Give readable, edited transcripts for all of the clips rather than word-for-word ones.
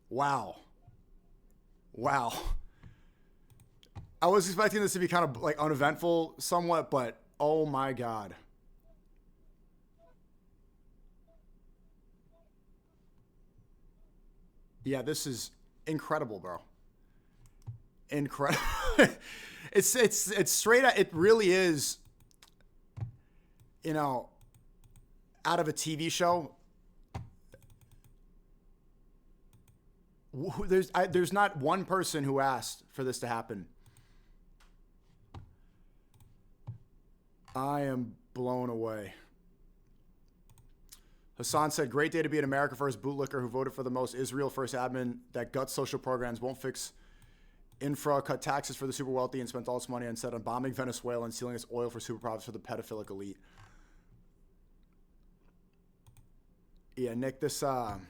Wow. Wow. I was expecting this to be kind of like uneventful somewhat, but oh my God. Yeah, this is incredible, bro. Incredible. It's straight out. It really is, you know, out of a TV show. There's not one person who asked for this to happen. I am blown away. Hassan said, great day to be an America First bootlicker who voted for the most Israel First admin that guts social programs, won't fix infra, cut taxes for the super wealthy, and spent all its money instead on bombing Venezuela and stealing its oil for super profits for the pedophilic elite. Yeah, Nick, this... I'm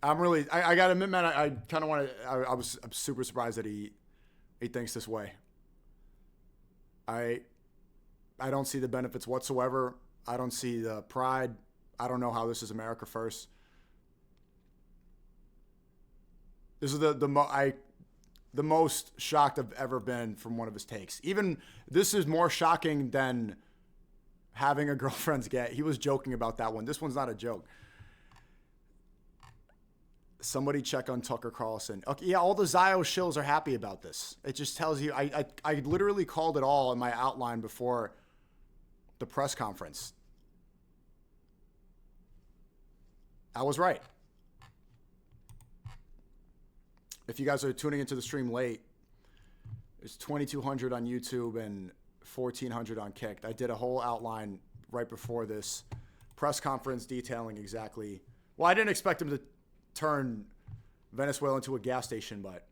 really... I got to admit, man, I kind of want to... I'm super surprised that he thinks this way. I don't see the benefits whatsoever. I don't see the pride. I don't know how this is America First. This is the most shocked I've ever been from one of his takes. Even this is more shocking than having a girlfriend's gay. He was joking about that one. This one's not a joke. Somebody check on Tucker Carlson. Okay, yeah, all the Zio shills are happy about this. It just tells you, I literally called it all in my outline before the press conference. I was right. If you guys are tuning into the stream late, it's 2,200 on YouTube and 1,400 on Kicked. I did a whole outline right before this press conference detailing exactly. Well, I didn't expect him to turn Venezuela into a gas station, but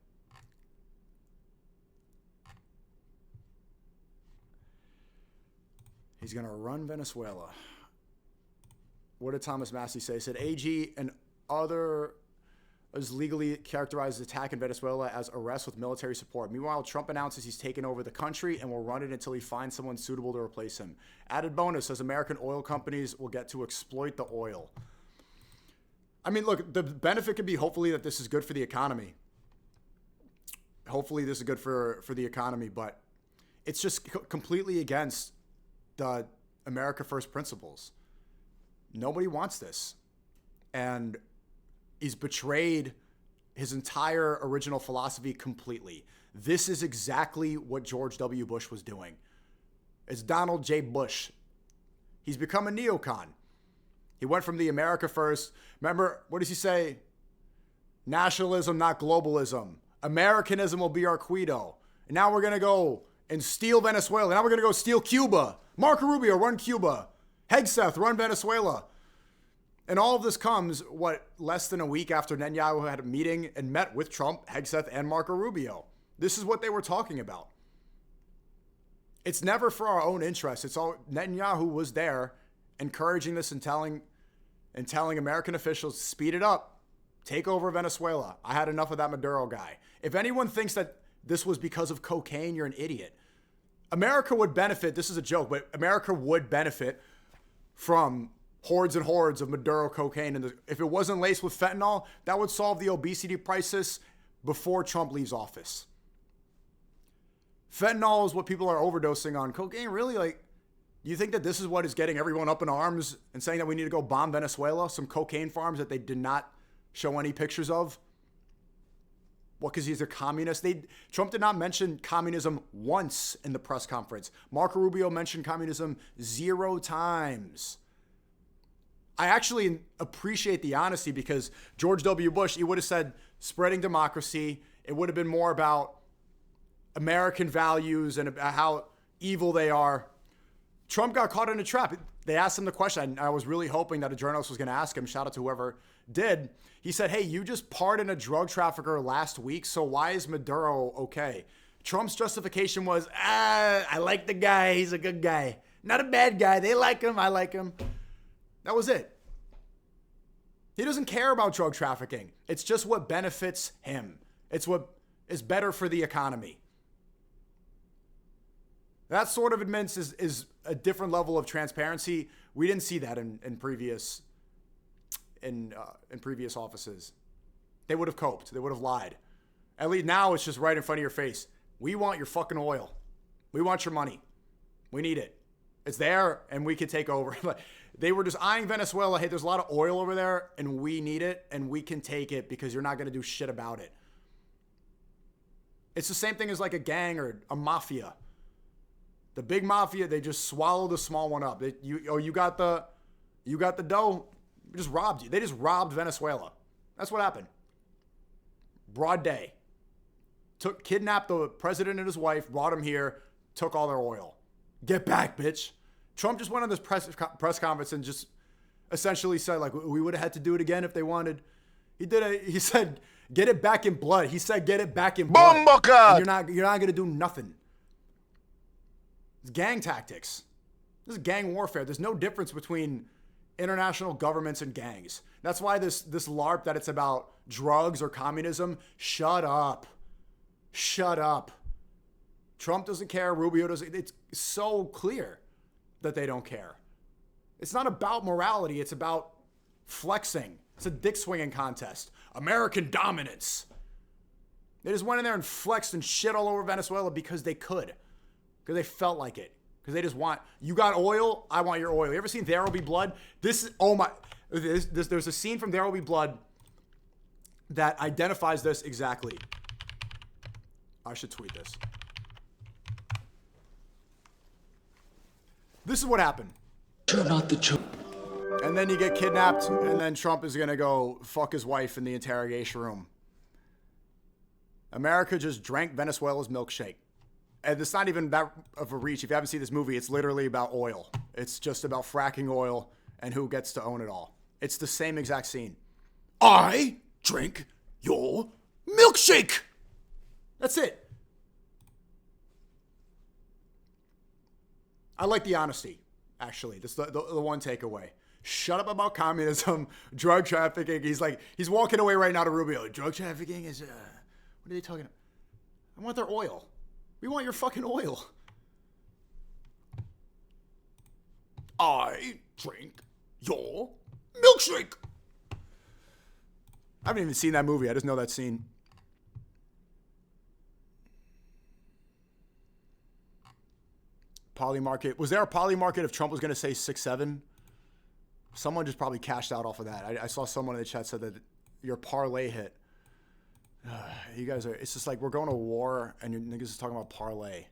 he's going to run Venezuela. What did Thomas Massey say? He said AG and other is legally characterized as attack in Venezuela as arrest with military support. Meanwhile, Trump announces he's taken over the country and will run it until he finds someone suitable to replace him. Added bonus, as American oil companies will get to exploit the oil. I mean, look, the benefit could be hopefully that this is good for the economy. Hopefully this is good for the economy, but it's just completely against the America First principles. Nobody wants this. And he's betrayed his entire original philosophy completely. This is exactly what George W. Bush was doing. It's Donald J. Bush. He's become a neocon. He went from the America First. Remember, what does he say? Nationalism, not globalism. Americanism will be our credo. And now we're going to go and steal Venezuela. Now we're going to go steal Cuba. Marco Rubio, run Cuba. Hegseth, run Venezuela. And all of this comes, less than a week after Netanyahu had a meeting and met with Trump, Hegseth, and Marco Rubio. This is what they were talking about. It's never for our own interests. It's all Netanyahu was there encouraging this and telling American officials, speed it up, take over Venezuela. I had enough of that Maduro guy. If anyone thinks that this was because of cocaine, you're an idiot. America would benefit, this is a joke, but America would benefit from hordes and hordes of Maduro cocaine. And if it wasn't laced with fentanyl, that would solve the obesity crisis before Trump leaves office. Fentanyl is what people are overdosing on. Cocaine, really? Like, you think that this is what is getting everyone up in arms and saying that we need to go bomb Venezuela? Some cocaine farms that they did not show any pictures of? What, because he's a communist? Trump did not mention communism once in the press conference. Marco Rubio mentioned communism 0 times. I actually appreciate the honesty because George W. Bush, he would have said spreading democracy. It would have been more about American values and about how evil they are. Trump got caught in a trap. They asked him the question. I was really hoping that a journalist was going to ask him. Shout out to whoever did. He said, hey, you just pardoned a drug trafficker last week, so why is Maduro okay? Trump's justification was, I like the guy. He's a good guy. Not a bad guy. They like him. I like him. That was it. He doesn't care about drug trafficking. It's just what benefits him. It's what is better for the economy. That sort of admits is a different level of transparency. We didn't see that in previous in previous offices. They would have coped. They would have lied. At least now it's just right in front of your face. We want your fucking oil. We want your money. We need it. It's there, and we can take over. They were just eyeing Venezuela. Hey, there's a lot of oil over there, and we need it, and we can take it because you're not going to do shit about it. It's the same thing as like a gang or a mafia. The big mafia, they just swallow the small one up. You got the dough. We just robbed you. They just robbed Venezuela. That's what happened. Broad day. Kidnapped the president and his wife, brought him here, took all their oil. Get back, bitch. Trump just went on this press conference and just essentially said, like, we would have had to do it again if they wanted. He said, get it back in blood. He said, get it back in blood. And you're not going to do nothing. It's gang tactics. This is gang warfare. There's no difference between international governments and gangs. That's why this LARP that it's about drugs or communism, shut up. Shut up. Trump doesn't care. Rubio doesn't. It's so clear that they don't care. It's not about morality. It's about flexing. It's a dick swinging contest. American dominance. They just went in there and flexed and shit all over Venezuela because they could. Because they felt like it. Because they just want, you got oil, I want your oil. You ever seen There Will Be Blood? There's a scene from There Will Be Blood that identifies this exactly. I should tweet this. This is what happened. Turn out the joke. And then you get kidnapped, and then Trump is going to go fuck his wife in the interrogation room. America just drank Venezuela's milkshake. And it's not even that of a reach. If you haven't seen this movie, it's literally about oil. It's just about fracking oil and who gets to own it all. It's the same exact scene. I drink your milkshake. That's it. I like the honesty, actually. That's the one takeaway. Shut up about communism, drug trafficking. He's walking away right now to Rubio. Drug trafficking is, what are they talking about? I want their oil. We want your fucking oil. I drink your milkshake. I haven't even seen that movie. I just know that scene. Poly market. Was there a poly market if Trump was going to say 6-7? Someone just probably cashed out off of that. I saw someone in the chat said that your parlay hit. You guys are, it's just like we're going to war and your niggas is talking about parlay.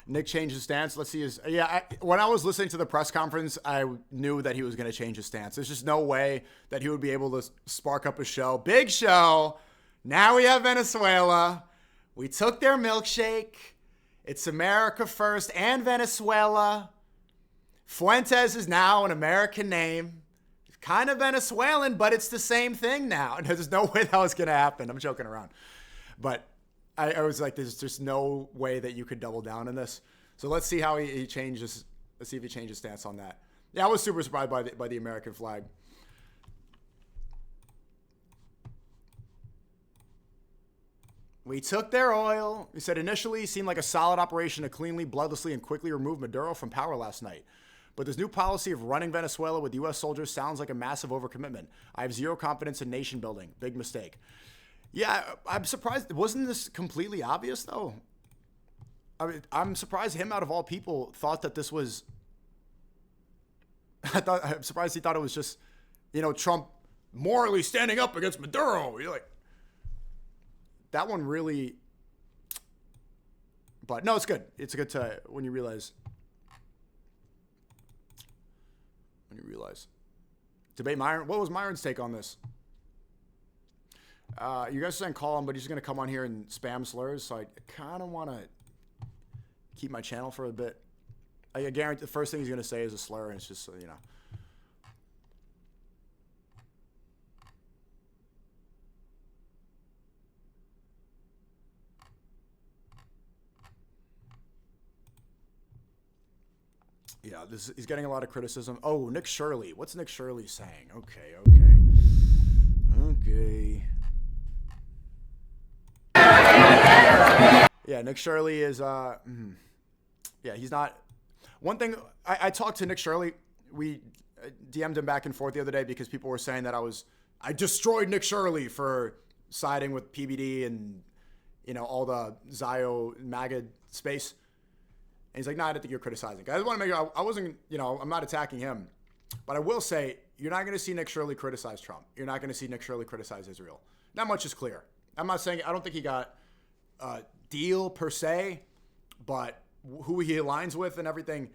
Nick changed his stance. Let's see his. Yeah, when I was listening to the press conference, I knew that he was going to change his stance. There's just no way that he would be able to spark up a show. Big show. Now we have Venezuela. We took their milkshake. It's America first and Venezuela. Fuentes is now an American name. It's kind of Venezuelan, but it's the same thing now. There's no way that was going to happen. I'm joking around. But I was like, there's just no way that you could double down on this. So let's see how he changes. Let's see if he changes stance on that. Yeah, I was super surprised by the American flag. We took their oil. He said initially it seemed like a solid operation to cleanly, bloodlessly, and quickly remove Maduro from power last night. But this new policy of running Venezuela with U.S. soldiers sounds like a massive overcommitment. I have zero confidence in nation building. Big mistake. Yeah, I'm surprised. Wasn't this completely obvious, though? I mean, I'm surprised him, out of all people, thought that this was... I'm surprised he thought it was just, Trump morally standing up against Maduro. You're like... That one really... But, no, it's good. It's good to... When you realize... Debate Myron. What was Myron's take on this? You guys are saying call him, but he's going to come on here and spam slurs, so I kind of want to keep my channel for a bit. I guarantee the first thing he's going to say is a slur, and it's just, Yeah, he's getting a lot of criticism. Oh, Nick Shirley. What's Nick Shirley saying? Okay. gay. Yeah, Nick Shirley is, yeah, he's not. One thing, I talked to Nick Shirley. We DM'd him back and forth the other day because people were saying that I destroyed Nick Shirley for siding with PBD and, all the Zio MAGA space. And he's like, no, I don't think you're criticizing. I just want to make sure I wasn't, I'm not attacking him. But I will say, you're not going to see Nick Shirley criticize Trump. You're not going to see Nick Shirley criticize Israel. Not much is clear. I'm not saying, I don't think he got a deal per se, but who he aligns with and everything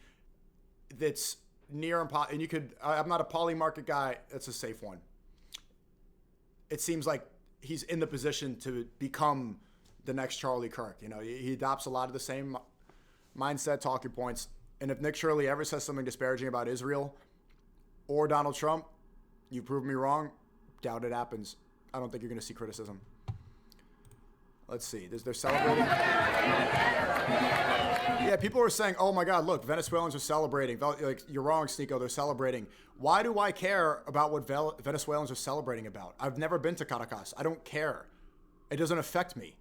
that's near and you could, I'm not a poly market guy. That's a safe one. It seems like he's in the position to become the next Charlie Kirk. He adopts a lot of the same mindset, talking points. And if Nick Shirley ever says something disparaging about Israel or Donald Trump, you prove me wrong. Doubt it happens. I don't think you're going to see criticism. Let's see. They're celebrating. Yeah, people are saying, oh my God, look, Venezuelans are celebrating. Like, you're wrong, SNEAKO. They're celebrating. Why do I care about what Venezuelans are celebrating about? I've never been to Caracas. I don't care. It doesn't affect me.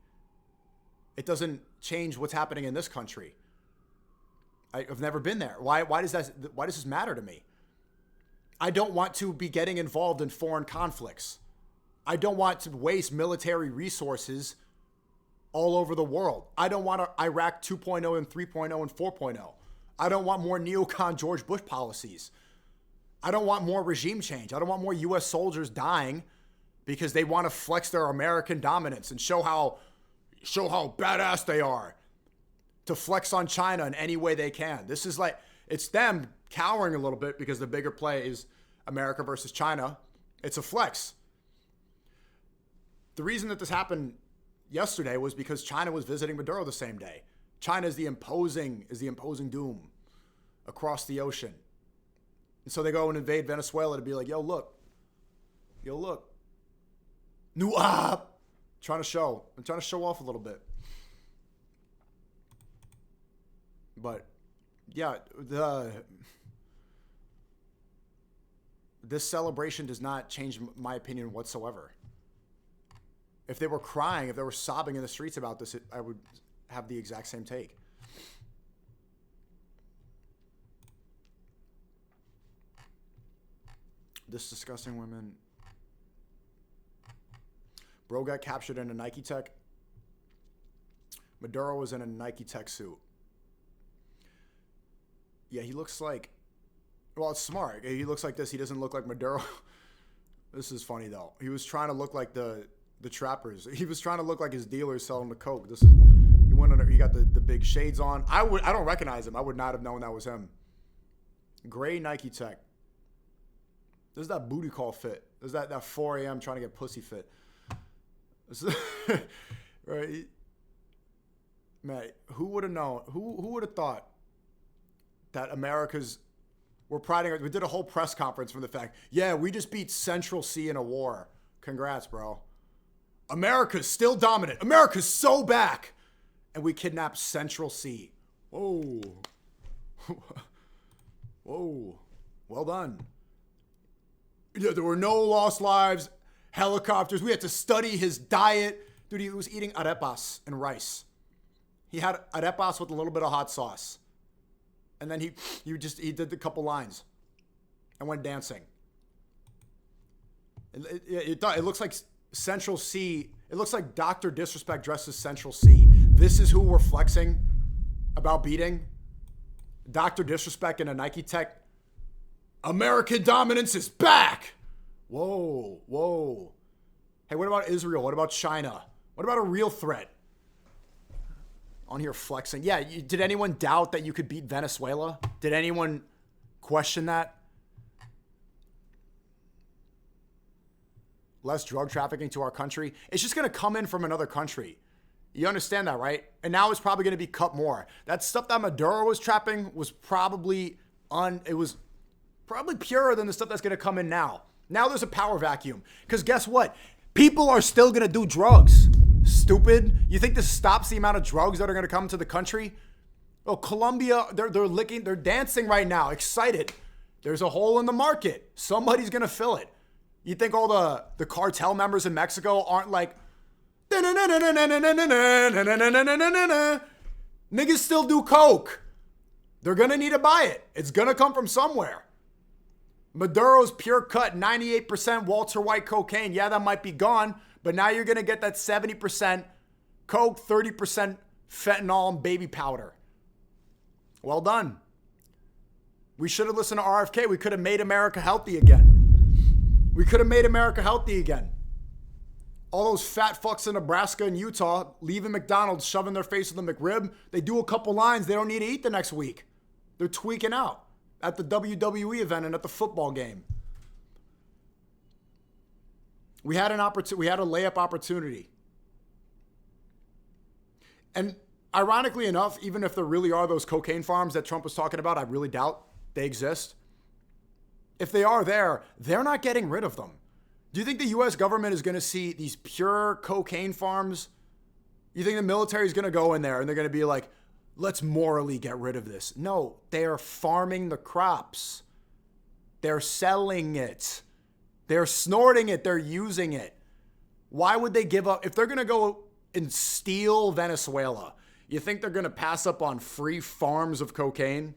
It doesn't change what's happening in this country. I've never been there. Why does this matter to me? I don't want to be getting involved in foreign conflicts. I don't want to waste military resources all over the world. I don't want Iraq 2.0 and 3.0 and 4.0. I don't want more neocon George Bush policies. I don't want more regime change. I don't want more U.S. soldiers dying because they want to flex their American dominance and show how badass they are, to flex on China in any way they can. This is like, it's them cowering a little bit because the bigger play is America versus China. It's a flex. The reason that this happened yesterday was because China was visiting Maduro the same day. China is the imposing doom across the ocean. And so they go and invade Venezuela to be like, yo, look. I'm trying to show off a little bit. But yeah, this celebration does not change my opinion whatsoever. If they were crying, if they were sobbing in the streets about this, I would have the exact same take. This disgusting women. Bro got captured in a Nike Tech. Maduro was in a Nike Tech suit. Yeah, he looks like, well, it's smart. He looks like this. He doesn't look like Maduro. This is funny though. He was trying to look like the trappers. He was trying to look like his dealers selling the coke. He got the big shades on. I don't recognize him. I would not have known that was him. Gray Nike Tech. This is that booty call fit. This is that 4 a.m. trying to get pussy fit. This is, right? Man, who would have known? Who would have thought that we're priding. We did a whole press conference from the fact, yeah, we just beat Central C in a war. Congrats, bro. America's still dominant. America's so back. And we kidnapped Central C. Whoa. Whoa. Well done. Yeah, there were no lost lives, helicopters. We had to study his diet. Dude, he was eating arepas and rice. He had arepas with a little bit of hot sauce. And then he did a couple lines and went dancing. It looks like Central C. It looks like Dr. Disrespect dressed as Central C. This is who we're flexing about beating. Dr. Disrespect in a Nike Tech. American dominance is back. Whoa, whoa. Hey, what about Israel? What about China? What about a real threat? On here flexing. Yeah, did anyone doubt that you could beat Venezuela? Did anyone question that? Less drug trafficking to our country. It's just going to come in from another country. You understand that, right? And now it's probably going to be cut more. That stuff that Maduro was trapping was probably purer than the stuff that's going to come in now. Now there's a power vacuum. Because guess what? People are still going to do drugs. Stupid. You think this stops the amount of drugs that are going to come to the country? Oh, Colombia, they're dancing right now, excited. There's a hole in the market. Somebody's going to fill it. You think all the cartel members in Mexico aren't like, niggas still do coke. They're going to need to buy it. It's going to come from somewhere. Maduro's pure cut, 98% Walter White cocaine. Yeah, that might be gone, but now you're going to get that 70% coke, 30% fentanyl and baby powder. Well done. We should have listened to RFK. We could have made America healthy again. We could have made America healthy again. All those fat fucks in Nebraska and Utah leaving McDonald's, shoving their face in the McRib. They do a couple lines. They don't need to eat the next week. They're tweaking out at the WWE event and at the football game. We had an opportunity. We had a layup opportunity. And ironically enough, even if there really are those cocaine farms that Trump was talking about, I really doubt they exist. If they are there, they're not getting rid of them. Do you think the U.S. government is going to see these pure cocaine farms? You think the military is going to go in there and they're going to be like, let's morally get rid of this? No, they are farming the crops. They're selling it. They're snorting it. They're using it. Why would they give up? If they're going to go and steal Venezuela, you think they're going to pass up on free farms of cocaine?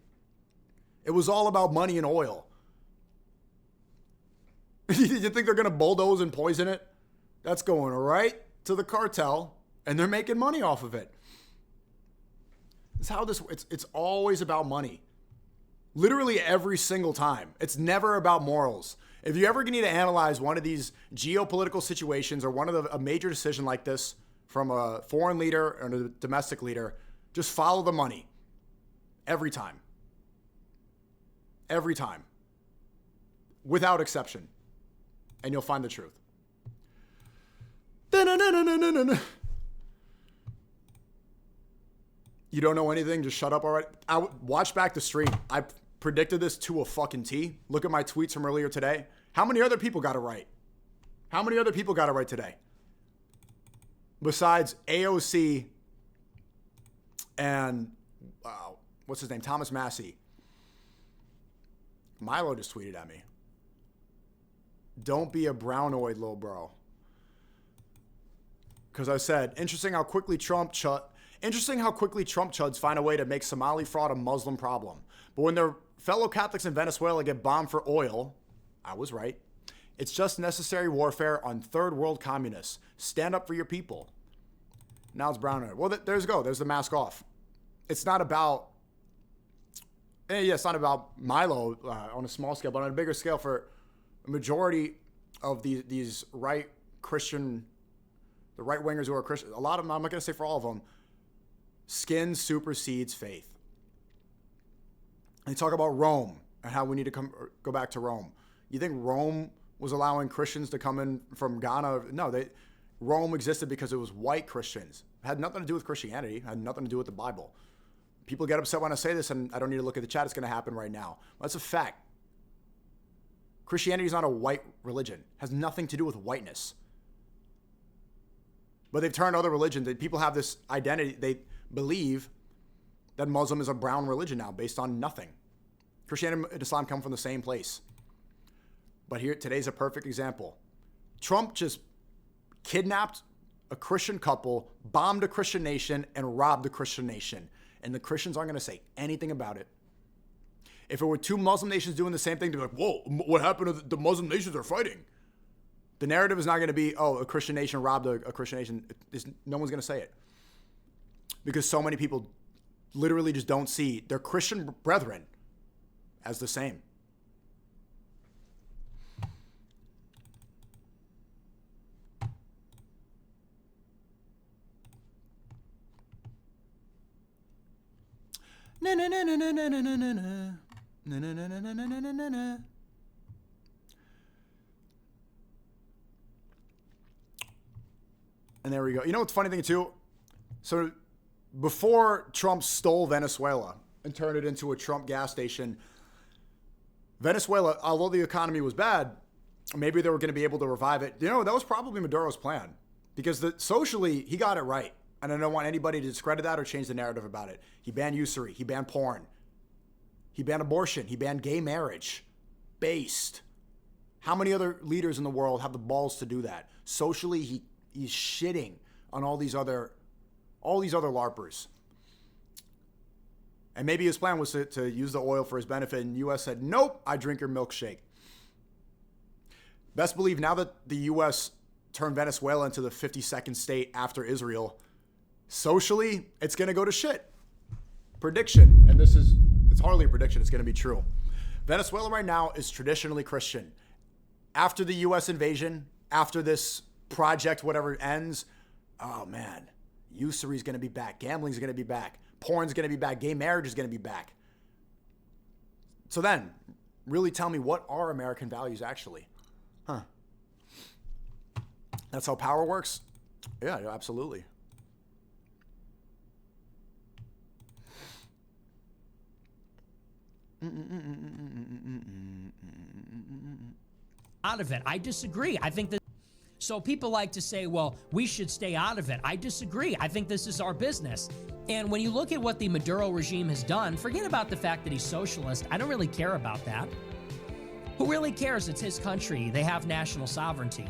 It was all about money and oil. You think they're going to bulldoze and poison it? That's going right to the cartel, and they're making money off of it. It's how this. It's always about money. Literally every single time. It's never about morals. If you ever need to analyze one of these geopolitical situations or one of a major decision like this from a foreign leader or a domestic leader, just follow the money. Every time. Every time. Without exception. And you'll find the truth. You don't know anything? Just shut up already. Watch back the stream. I predicted this to a fucking T. Look at my tweets from earlier today. How many other people got it right? How many other people got it right today? Besides AOC and, what's his name? Thomas Massey. Milo just tweeted at me. Don't be a brownoid, little bro. Because I said, interesting how quickly Trump chuds find a way to make Somali fraud a Muslim problem. But when their fellow Catholics in Venezuela get bombed for oil, I was right. It's just necessary warfare on third world communists. Stand up for your people. Now it's brownoid. Well, there's the mask off. It's not about, it's not about Milo on a small scale, but on a bigger scale for a majority of these right Christian, the right wingers who are Christian, a lot of them, I'm not going to say for all of them, skin supersedes faith. And they talk about Rome and how we need to go back to Rome. You think Rome was allowing Christians to come in from Ghana? No, Rome existed because it was white Christians. It had nothing to do with Christianity. It had nothing to do with the Bible. People get upset when I say this, and I don't need to look at the chat. It's going to happen right now. That's a fact. Christianity is not a white religion. It has nothing to do with whiteness. But they've turned other religions. People have this identity. They believe that Muslim is a brown religion now based on nothing. Christianity and Islam come from the same place. But here, today's a perfect example. Trump just kidnapped a Christian couple, bombed a Christian nation, and robbed a Christian nation. And the Christians aren't going to say anything about it. If it were two Muslim nations doing the same thing, they'd be like, whoa, what happened to the Muslim nations are fighting? The narrative is not going to be, oh, a Christian nation robbed a Christian nation. No one's going to say it. Because so many people literally just don't see their Christian brethren as the same. Na na na na na na na na na. Na na na na na na na na na. And there we go. You know what's the funny thing too? So before Trump stole Venezuela and turned it into a Trump gas station, Venezuela, although the economy was bad, maybe they were going to be able to revive it. You know, that was probably Maduro's plan because socially he got it right. And I don't want anybody to discredit that or change the narrative about it. He banned usury. He banned porn. He banned abortion. He banned gay marriage. Based How many other leaders in the world have the balls to do that? Socially, he's shitting on all these other LARPers. And maybe his plan was to use the oil for his benefit, and the U.S. said, nope, I drink your milkshake. Best believe now that the U.S. turned Venezuela into the 52nd state after Israel, socially, it's going to go to shit. Prediction, and it's hardly a prediction, it's going to be true. Venezuela right now is traditionally Christian. After the U.S. invasion, after this project, whatever ends, oh man, usury is going to be back. Gambling is going to be back. Porn is going to be back. Gay marriage is going to be back. So then, really tell me, what are American values actually? Huh. That's how power works? Yeah, absolutely. Out of it. I disagree. I think that. So people like to say, well, we should stay out of it. I disagree. I think this is our business. And when you look at what the Maduro regime has done, forget about the fact that he's socialist. I don't really care about that. Who really cares? It's his country. They have national sovereignty.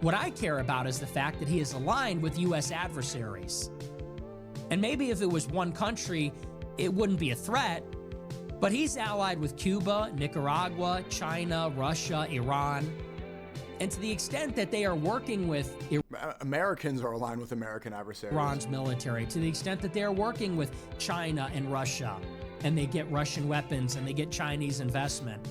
What I care about is the fact that he is aligned with U.S. adversaries. And maybe if it was one country, it wouldn't be a threat. But he's allied with Cuba, Nicaragua, China, Russia, Iran. And to the extent that they are working with Americans are aligned with American adversaries. Iran's military, to the extent that they are working with China and Russia, and they get Russian weapons and they get Chinese investment.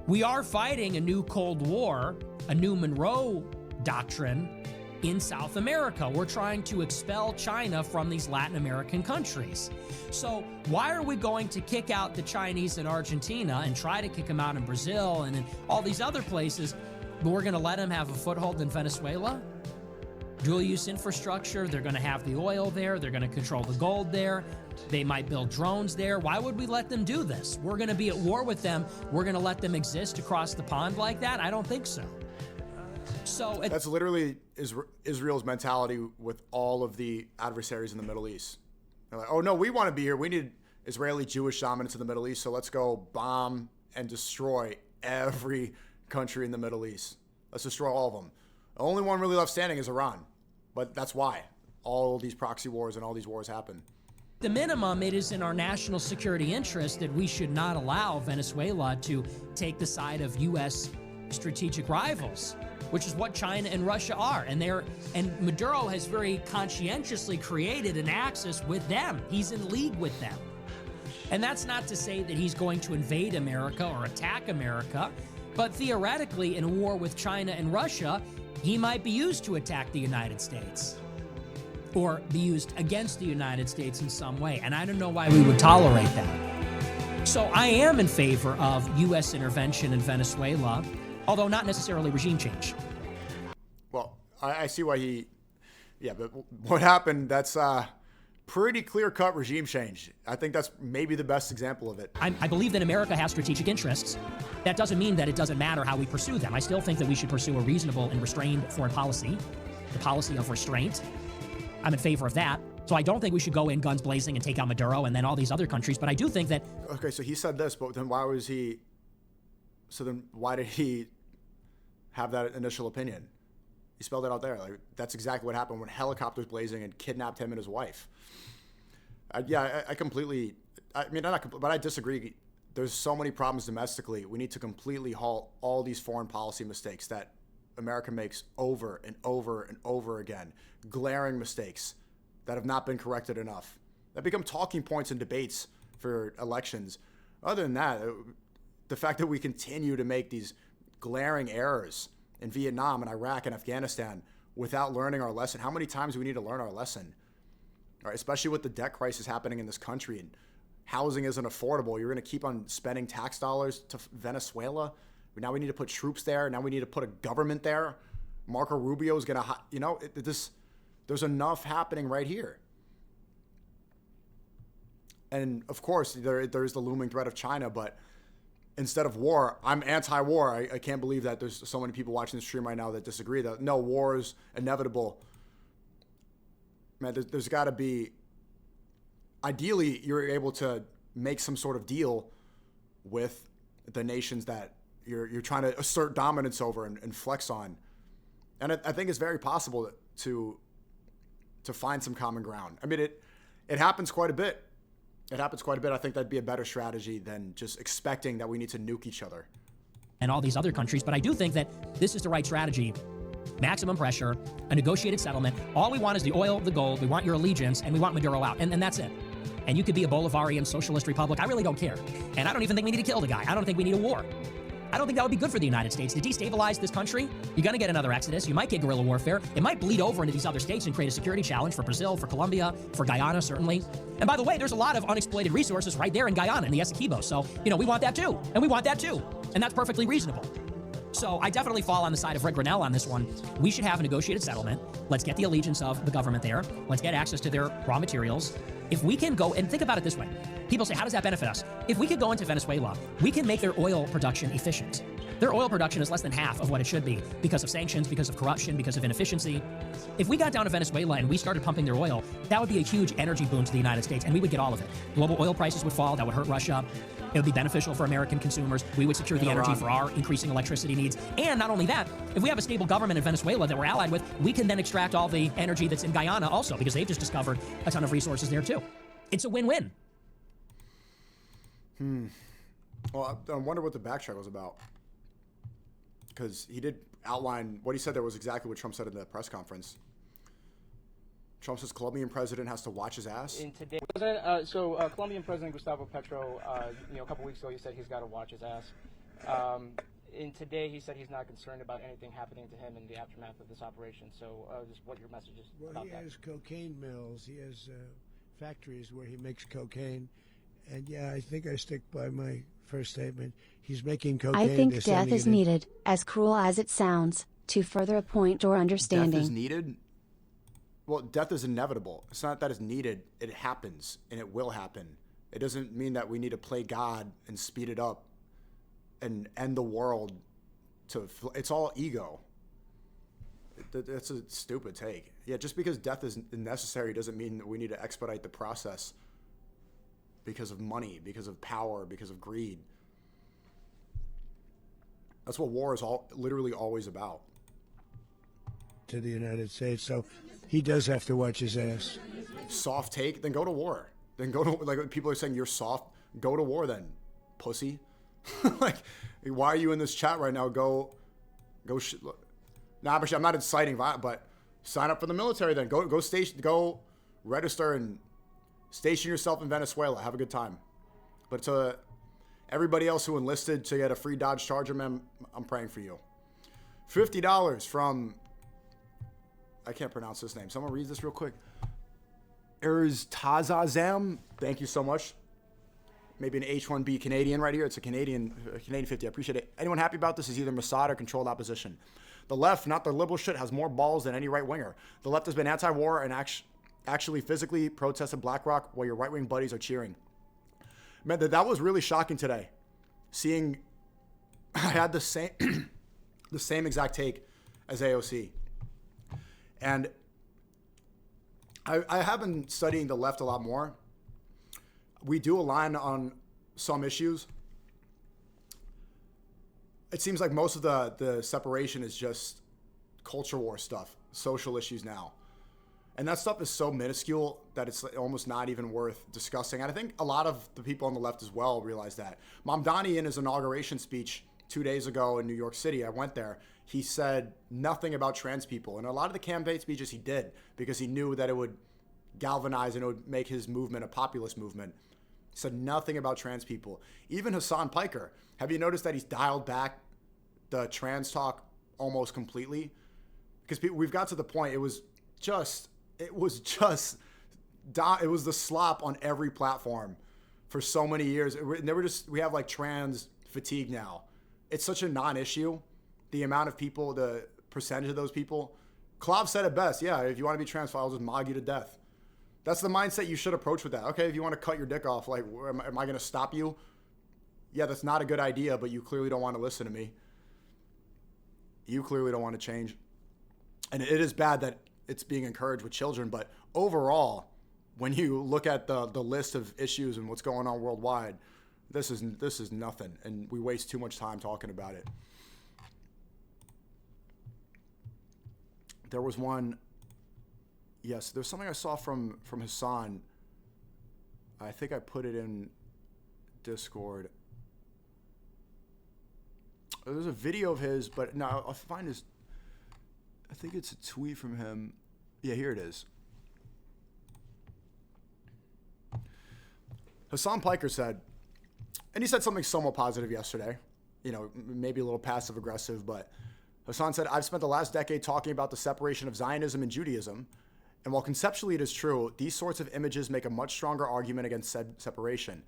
We are fighting a new Cold War, a new Monroe Doctrine in South America. We're trying to expel China from these Latin American countries. So why are we going to kick out the Chinese in Argentina and try to kick them out in Brazil and in all these other places, but we're going to let them have a foothold in Venezuela? Dual-use infrastructure, they're going to have the oil there, they're going to control the gold there, they might build drones there. Why would we let them do this? We're going to be at war with them. We're going to let them exist across the pond like that? I don't think so. So that's literally Israel's mentality with all of the adversaries in the Middle East. They're like, oh no, we want to be here. We need Israeli Jewish dominance in the Middle East, so let's go bomb and destroy every country in the Middle East. Let's destroy all of them. The only one really left standing is Iran, but that's why all these proxy wars and all these wars happen. The minimum, it is in our national security interest that we should not allow Venezuela to take the side of U.S. strategic rivals, which is what China and Russia are. And Maduro has very conscientiously created an axis with them. He's in league with them. And that's not to say that he's going to invade America or attack America, but theoretically, in a war with China and Russia, he might be used to attack the United States or be used against the United States in some way. And I don't know why we would tolerate that. So I am in favor of U.S. intervention in Venezuela, although not necessarily regime change. Well, I see why but what happened, that's pretty clear-cut regime change. I think that's maybe the best example of it. I believe that America has strategic interests. That doesn't mean that it doesn't matter how we pursue them. I still think that we should pursue a reasonable and restrained foreign policy, the policy of restraint. I'm in favor of that. So I don't think we should go in guns blazing and take out Maduro and then all these other countries, but I do think that... Okay, so he said this, but then why did he have that initial opinion? He spelled it out there. Like, that's exactly what happened when helicopters blazing and kidnapped him and his wife. I completely, but I disagree. There's so many problems domestically. We need to completely halt all these foreign policy mistakes that America makes over and over and over again. Glaring mistakes that have not been corrected enough. That become talking points in debates for elections. Other than that, the fact that we continue to make these glaring errors in Vietnam and Iraq and Afghanistan without learning our lesson. How many times do we need to learn our lesson? All right, especially with the debt crisis happening in this country and housing isn't affordable. You're going to keep on spending tax dollars to Venezuela. Now we need to put troops there. Now we need to put a government there. Marco Rubio is going to, there's enough happening right here. And of course, there's the looming threat of China, but instead of war, I'm anti-war. I can't believe that there's so many people watching the stream right now that disagree that no, war is inevitable. Man, there's got to be, ideally, you're able to make some sort of deal with the nations that you're trying to assert dominance over and flex on. And I think it's very possible to find some common ground. I mean, it happens quite a bit. It happens quite a bit. I think that'd be a better strategy than just expecting that we need to nuke each other. And all these other countries, but I do think that this is the right strategy. Maximum pressure, a negotiated settlement. All we want is the oil, the gold, we want your allegiance, and we want Maduro out, and that's it. And you could be a Bolivarian socialist republic. I really don't care. And I don't even think we need to kill the guy. I don't think we need a war. I don't think that would be good for the United States. To destabilize this country, you're going to get another exodus. You might get guerrilla warfare. It might bleed over into these other states and create a security challenge for Brazil, for Colombia, for Guyana, certainly. And by the way, there's a lot of unexploited resources right there in Guyana, in the Essequibo. So, we want that too. And we want that too. And that's perfectly reasonable. So I definitely fall on the side of Rick Grinnell on this one. We should have a negotiated settlement. Let's get the allegiance of the government there. Let's get access to their raw materials. If we can go, and think about it this way. People say, how does that benefit us? If we could go into Venezuela, we can make their oil production efficient. Their oil production is less than half of what it should be because of sanctions, because of corruption, because of inefficiency. If we got down to Venezuela and we started pumping their oil, that would be a huge energy boon to the United States, and we would get all of it. Global oil prices would fall. That would hurt Russia. It would be beneficial for American consumers. We would secure the energy for our increasing electricity needs. And not only that, if we have a stable government in Venezuela that we're allied with, we can then extract all the energy that's in Guyana also, because they've just discovered a ton of resources there too. It's a win-win. Well, I wonder what the backtrack was about. Because he did outline what he said there was exactly what Trump said in the press conference. Trump says Colombian president has to watch his ass. In today, Colombian President Gustavo Petro, a couple weeks ago, he said he's got to watch his ass. In today, he said he's not concerned about anything happening to him in the aftermath of this operation. So, just what your message is about that. Well, he has cocaine mills. He has factories where he makes cocaine. And yeah, I think I stick by my first statement. He's making cocaine. I think death is needed, as cruel as it sounds, to further a point or understanding. Death is needed? Well, death is inevitable. It's not that it's needed. It happens, and it will happen. It doesn't mean that we need to play God and speed it up and end the world. It's all ego. That's a stupid take. Yeah, just because death is necessary doesn't mean that we need to expedite the process because of money, because of power, because of greed. That's what war is literally always about. To the United States, so he does have to watch his ass. Soft take? Then go to war. Then go to, like, people are saying you're soft. Go to war then, pussy. Like, why are you in this chat right now? Go Nah, I'm not inciting violence, but sign up for the military then. Go register and station yourself in Venezuela. Have a good time. But to everybody else who enlisted to get a free Dodge Charger, man, I'm praying for you. $50 from, I can't pronounce this name. Someone reads this real quick. Tazazam. Thank you so much. Maybe an H-1B Canadian right here. It's a Canadian 50. I appreciate it. Anyone happy about this is either Mossad or controlled opposition. The left, not the liberal shit, has more balls than any right-winger. The left has been anti-war and actually physically protested BlackRock while your right-wing buddies are cheering. Man, that was really shocking today. Seeing, I had the same exact take as AOC. And I have been studying the left a lot more. We do align on some issues. It seems like most of the separation is just culture war stuff, social issues now. And that stuff is so minuscule that it's almost not even worth discussing. And I think a lot of the people on the left as well realize that. Mamdani, in his inauguration speech 2 days ago in New York City, I went there, he said nothing about trans people. And a lot of the campaign speeches he did because he knew that it would galvanize and it would make his movement a populist movement. He said nothing about trans people. Even Hassan Piker, have you noticed that he's dialed back the trans talk almost completely? Because we've got to the point, it was the slop on every platform for so many years. We have like trans fatigue now. It's such a non-issue. The amount of people, the percentage of those people. Klav said it best. Yeah, if you want to be trans, I'll just mog you to death. That's the mindset you should approach with that. Okay, if you want to cut your dick off, like, am I going to stop you? Yeah, that's not a good idea, but you clearly don't want to listen to me. You clearly don't want to change. And it is bad that it's being encouraged with children, but overall, when you look at the list of issues and what's going on worldwide, This is nothing, and we waste too much time talking about it. There was one. Yes, there's something I saw from Hassan. I think I put it in Discord. There's a video of his, but no, I'll find his. I think it's a tweet from him. Yeah, here it is. Hassan Piker said, and he said something somewhat positive yesterday, you know, maybe a little passive aggressive, but Hassan said, I've spent the last decade talking about the separation of Zionism and Judaism. And while conceptually it is true, these sorts of images make a much stronger argument against said separation.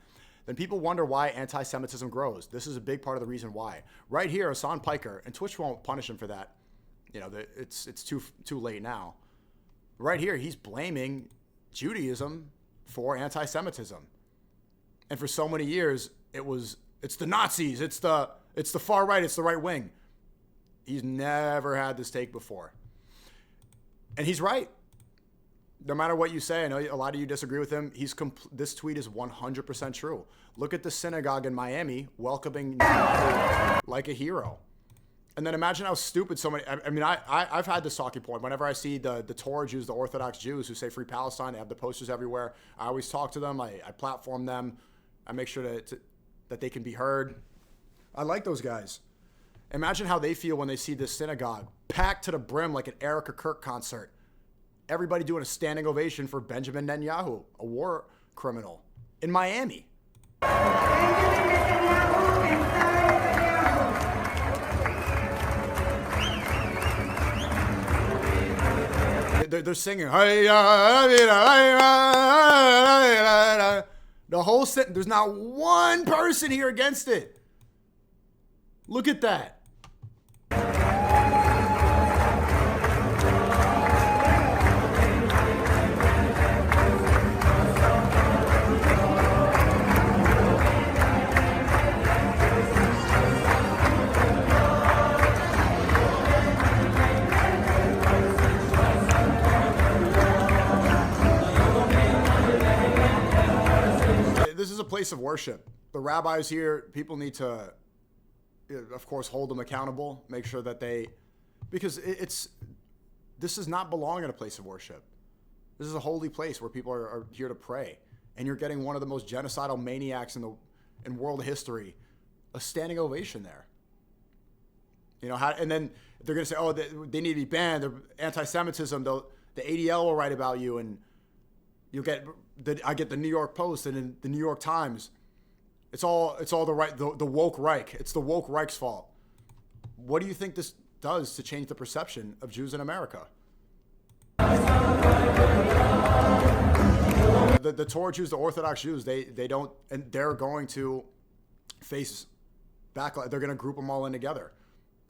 Then people wonder why anti-Semitism grows. This is a big part of the reason why. Right here, Hassan Piker, and Twitch won't punish him for that. You know, it's too late now. Right here, he's blaming Judaism for anti-Semitism. And for so many years, it's the Nazis, it's the far right, it's the right wing. He's never had this take before. And he's right. No matter what you say, I know a lot of you disagree with him. This tweet is 100% true. Look at the synagogue in Miami welcoming like a hero. And then imagine how stupid so many. I mean, I've had this talking point. Whenever I see the Torah Jews, the Orthodox Jews who say Free Palestine, they have the posters everywhere. I always talk to them. I platform them. I make sure that they can be heard. I like those guys. Imagine how they feel when they see this synagogue packed to the brim like an Erica Kirk concert. Everybody doing a standing ovation for Benjamin Netanyahu, a war criminal, in Miami. They're singing. The whole sentence. There's not one person here against it. Look at that. This is a place of worship. The rabbis here, people need to, of course, hold them accountable, make sure that because this does not belong in a place of worship. This is a holy place where people are here to pray. And you're getting one of the most genocidal maniacs in world history, a standing ovation there. You know, and then they're going to say, oh, they need to be banned. They're anti-Semitism. The ADL will write about you, and you'll get I get the New York Post and in the New York Times. It's all the woke Reich. It's the woke Reich's fault. What do you think this does to change the perception of Jews in America? The Torah Jews, the Orthodox Jews, they don't, and they're going to face backlash. They're going to group them all in together.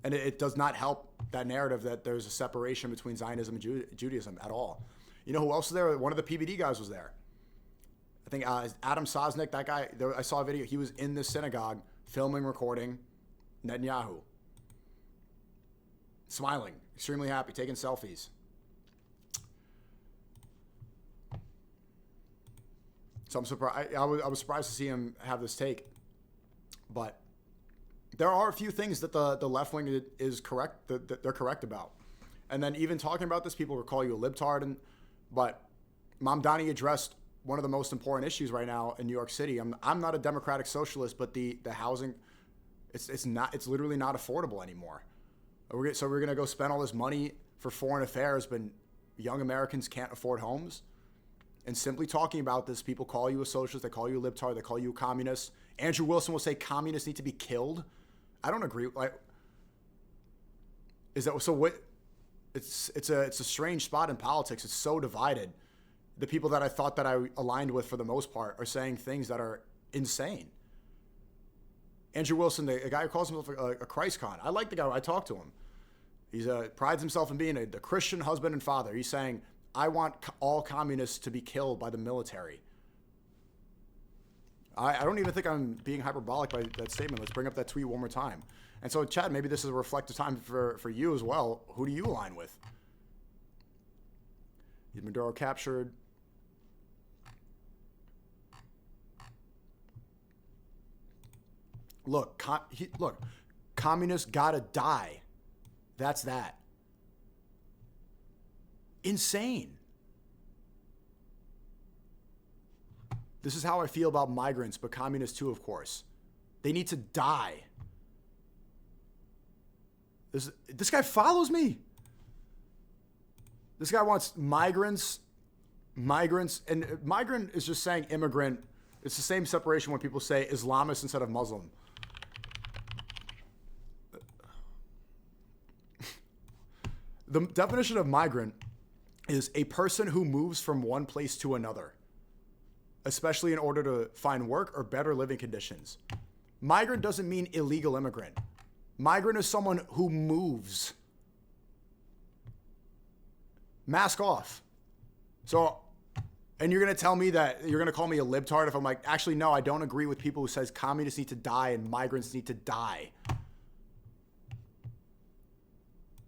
And it does not help that narrative that there's a separation between Zionism and Judaism at all. You know who else was there? One of the PBD guys was there. I think Adam Sosnick, that guy, I saw a video. He was in this synagogue filming, recording Netanyahu. Smiling, extremely happy, taking selfies. So I'm surprised. I was surprised to see him have this take. But there are a few things that the left wing is correct, that they're correct about. And then even talking about this, people will call you a libtard. But Mamdani addressed one of the most important issues right now in New York City. I'm not a democratic socialist, but the housing, it's literally not affordable anymore. So we're gonna go spend all this money for foreign affairs, but young Americans can't afford homes. And simply talking about this, people call you a socialist, they call you a libtard, they call you a communist. Andrew Wilson will say communists need to be killed. I don't agree. Like, is that so? What? It's a strange spot in politics. It's so divided. The people that I thought that I aligned with for the most part are saying things that are insane. Andrew Wilson, the guy who calls himself a Christ con. I like the guy. I talked to him. He prides himself in being a Christian husband and father. He's saying, I want all communists to be killed by the military. I don't even think I'm being hyperbolic by that statement. Let's bring up that tweet one more time. And so, Chad, maybe this is a reflective time for you as well. Who do you align with? Maduro captured. Look, communists gotta die. That's that. Insane. This is how I feel about migrants, but communists too, of course. They need to die. This guy follows me. This guy wants migrants, and migrant is just saying immigrant. It's the same separation when people say Islamist instead of Muslim. The definition of migrant is a person who moves from one place to another, especially in order to find work or better living conditions. Migrant doesn't mean illegal immigrant. Migrant is someone who moves. Mask off. So, and you're going to tell me that you're going to call me a libtard if I'm like, actually, no, I don't agree with people who says communists need to die and migrants need to die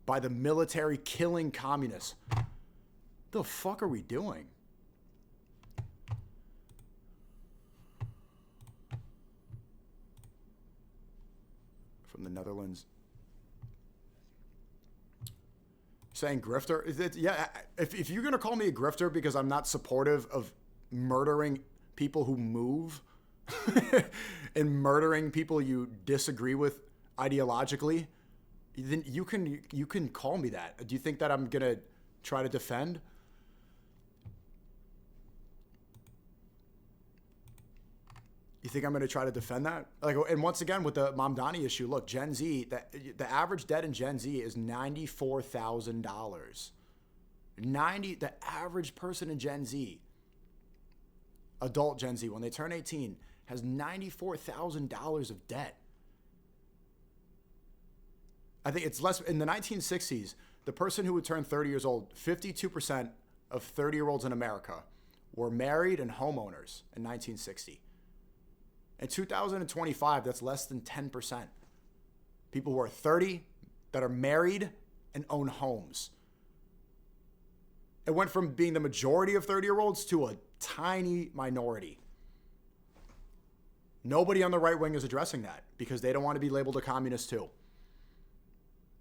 by the military killing communists. The fuck are we doing? From the Netherlands. Saying grifter? Is it, yeah, if you're going to call me a grifter because I'm not supportive of murdering people who move and murdering people you disagree with ideologically, then you can call me that. Do you think that I'm going to try to defend? You think I'm going to try to defend that? Like, and once again, with the Mamdani issue, look, Gen Z, the average debt in Gen Z is $94,000. The average person in Gen Z, adult Gen Z, when they turn 18, has $94,000 of debt. I think it's less. In the 1960s, the person who would turn 30 years old, 52% of 30-year-olds in America were married and homeowners in 1960. In 2025, that's less than 10%. People who are 30 that are married and own homes. It went from being the majority of 30-year-olds to a tiny minority. Nobody on the right wing is addressing that because they don't want to be labeled a communist too.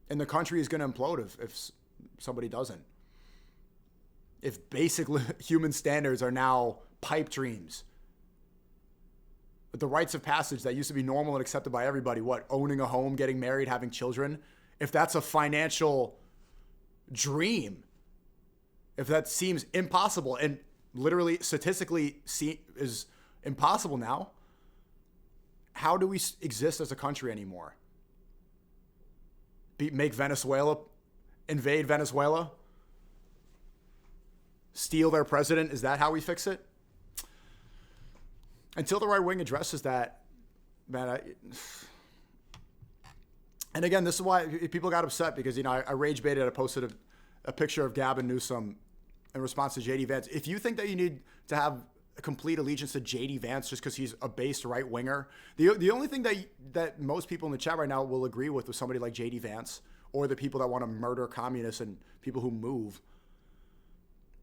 And the country is going to implode if somebody doesn't. If basic human standards are now pipe dreams. But the rites of passage that used to be normal and accepted by everybody, what, owning a home, getting married, having children, if that's a financial dream, if that seems impossible and literally statistically is impossible now, how do we exist as a country anymore? Make Venezuela, invade Venezuela, steal their president? Is that how we fix it? Until the right wing addresses that, man. And again, this is why people got upset because, you know, I rage baited. I posted a picture of Gavin Newsom in response to JD Vance. If you think that you need to have a complete allegiance to JD Vance just because he's a based right winger, the only thing that most people in the chat right now will agree with somebody like JD Vance or the people that want to murder communists and people who move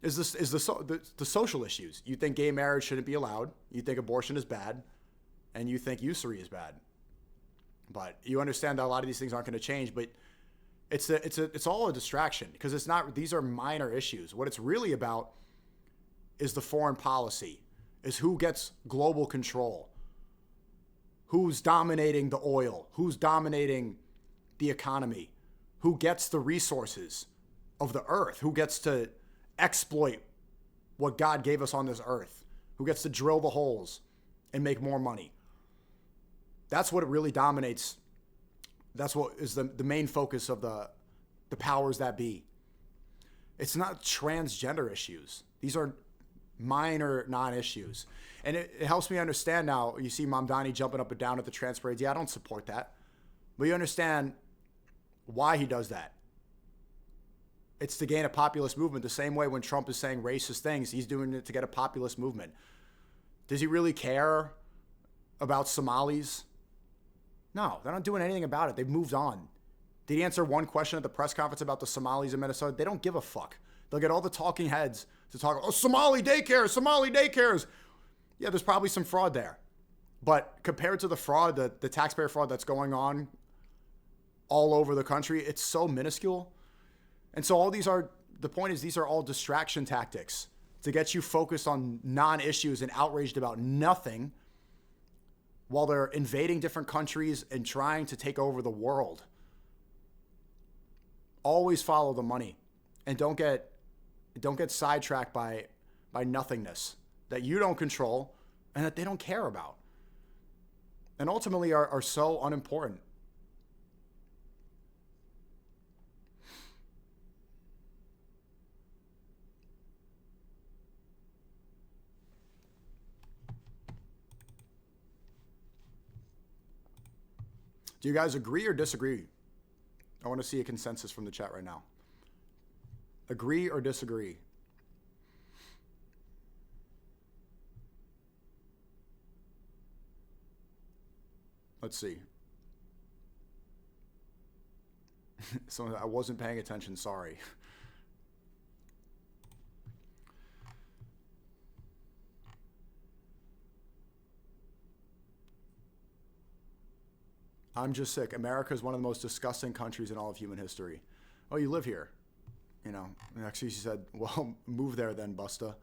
is the social issues. You think gay marriage shouldn't be allowed. You think abortion is bad, and you think usury is bad. But you understand that a lot of these things aren't going to change. But it's all a distraction because it's not. These are minor issues. What it's really about is the foreign policy, is who gets global control, who's dominating the oil, who's dominating the economy, who gets the resources of the earth, who gets to exploit what God gave us on this earth, who gets to drill the holes and make more money. That's what it really dominates. That's what is the main focus of the powers that be. It's not transgender issues. These are minor non-issues. And it helps me understand now. You see Mamdani jumping up and down at the trans parades. Yeah, I don't support that. But you understand why he does that. It's to gain a populist movement the same way when Trump is saying racist things, he's doing it to get a populist movement. Does he really care about Somalis? No, they're not doing anything about it. They've moved on. Did he answer one question at the press conference about the Somalis in Minnesota? They don't give a fuck. They'll get all the talking heads to talk, oh, Somali daycares. Yeah, there's probably some fraud there. But compared to the fraud, the taxpayer fraud that's going on all over the country, it's so minuscule. And so the point is these are all distraction tactics to get you focused on non-issues and outraged about nothing while they're invading different countries and trying to take over the world. Always follow the money and don't get sidetracked by nothingness that you don't control and that they don't care about. And ultimately are so unimportant. Do you guys agree or disagree? I want to see a consensus from the chat right now. Agree or disagree? Let's see. So I wasn't paying attention, sorry. I'm just sick. America is one of the most disgusting countries in all of human history. Oh, you live here. You know, actually she said, well, move there then, Busta.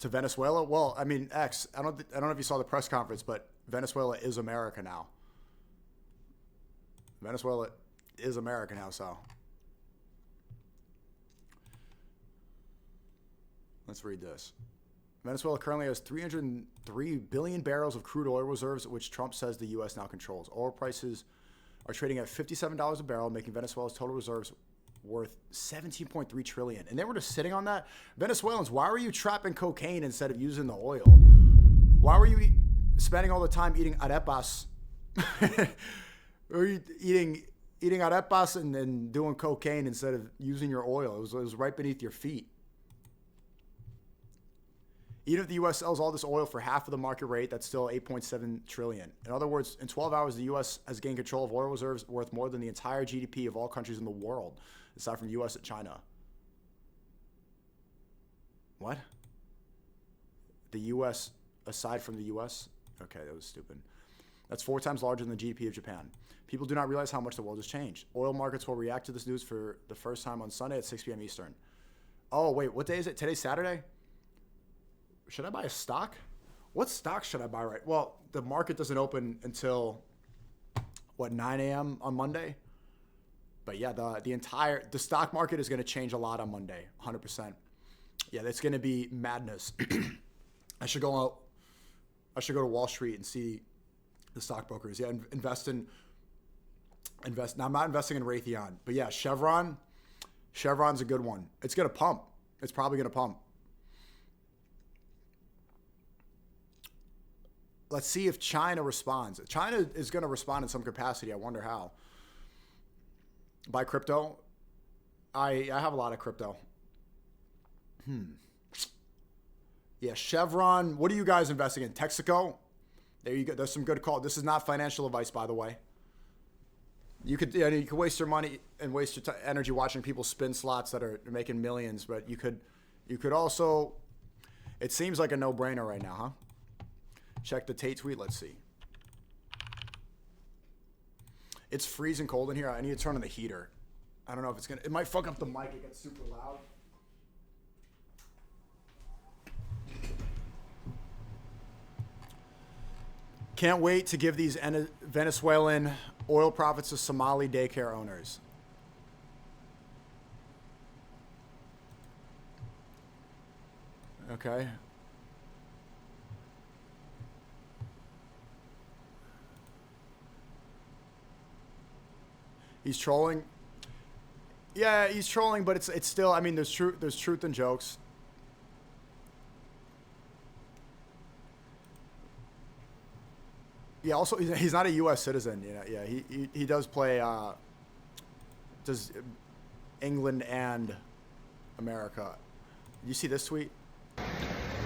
To Venezuela? Well, I mean, X, I don't know if you saw the press conference, but Venezuela is America now. Venezuela is America now, so. Let's read this. Venezuela currently has 303 billion barrels of crude oil reserves, which Trump says the U.S. now controls. Oil prices are trading at $57 a barrel, making Venezuela's total reserves worth $17.3 trillion. And they were just sitting on that. Venezuelans, why were you trapping cocaine instead of using the oil? Why were you spending all the time eating arepas? Or eating arepas and then doing cocaine instead of using your oil? It was right beneath your feet. Even if the U.S. sells all this oil for half of the market rate, that's still $8.7 trillion. In other words, in 12 hours, the U.S. has gained control of oil reserves worth more than the entire GDP of all countries in the world, aside from the U.S. and China. What? The U.S. aside from the U.S.? Okay, that was stupid. That's 4 times larger than the GDP of Japan. People do not realize how much the world has changed. Oil markets will react to this news for the first time on Sunday at 6 p.m. Eastern. Oh, wait, what day is it? Today's Saturday? Should I buy a stock? What stock should I buy right? Well, the market doesn't open until, what, 9 a.m. on Monday? But yeah, the stock market is going to change a lot on Monday, 100%. Yeah, that's going to be madness. I should go to Wall Street and see the stockbrokers. Yeah, invest. Now, I'm not investing in Raytheon, but yeah, Chevron's a good one. It's going to pump. It's probably going to pump. Let's see if China responds. China is going to respond in some capacity. I wonder how. Buy crypto? I have a lot of crypto. Yeah, Chevron. What are you guys investing in? Texaco? There you go. There's some good call. This is not financial advice, by the way. You could waste your money and waste your energy watching people spin slots that are making millions, but you could also. It seems like a no-brainer right now, huh? Check the Tate tweet. Let's see. It's freezing cold in here. I need to turn on the heater. I don't know if it's it might fuck up the mic. It gets super loud. Can't wait to give these Venezuelan oil profits to Somali daycare owners. Okay. He's trolling. Yeah, he's trolling, but it's still. I mean, there's truth in jokes. Yeah. Also, he's not a U.S. citizen. You know. Yeah. He does play. Does England and America? You see this tweet,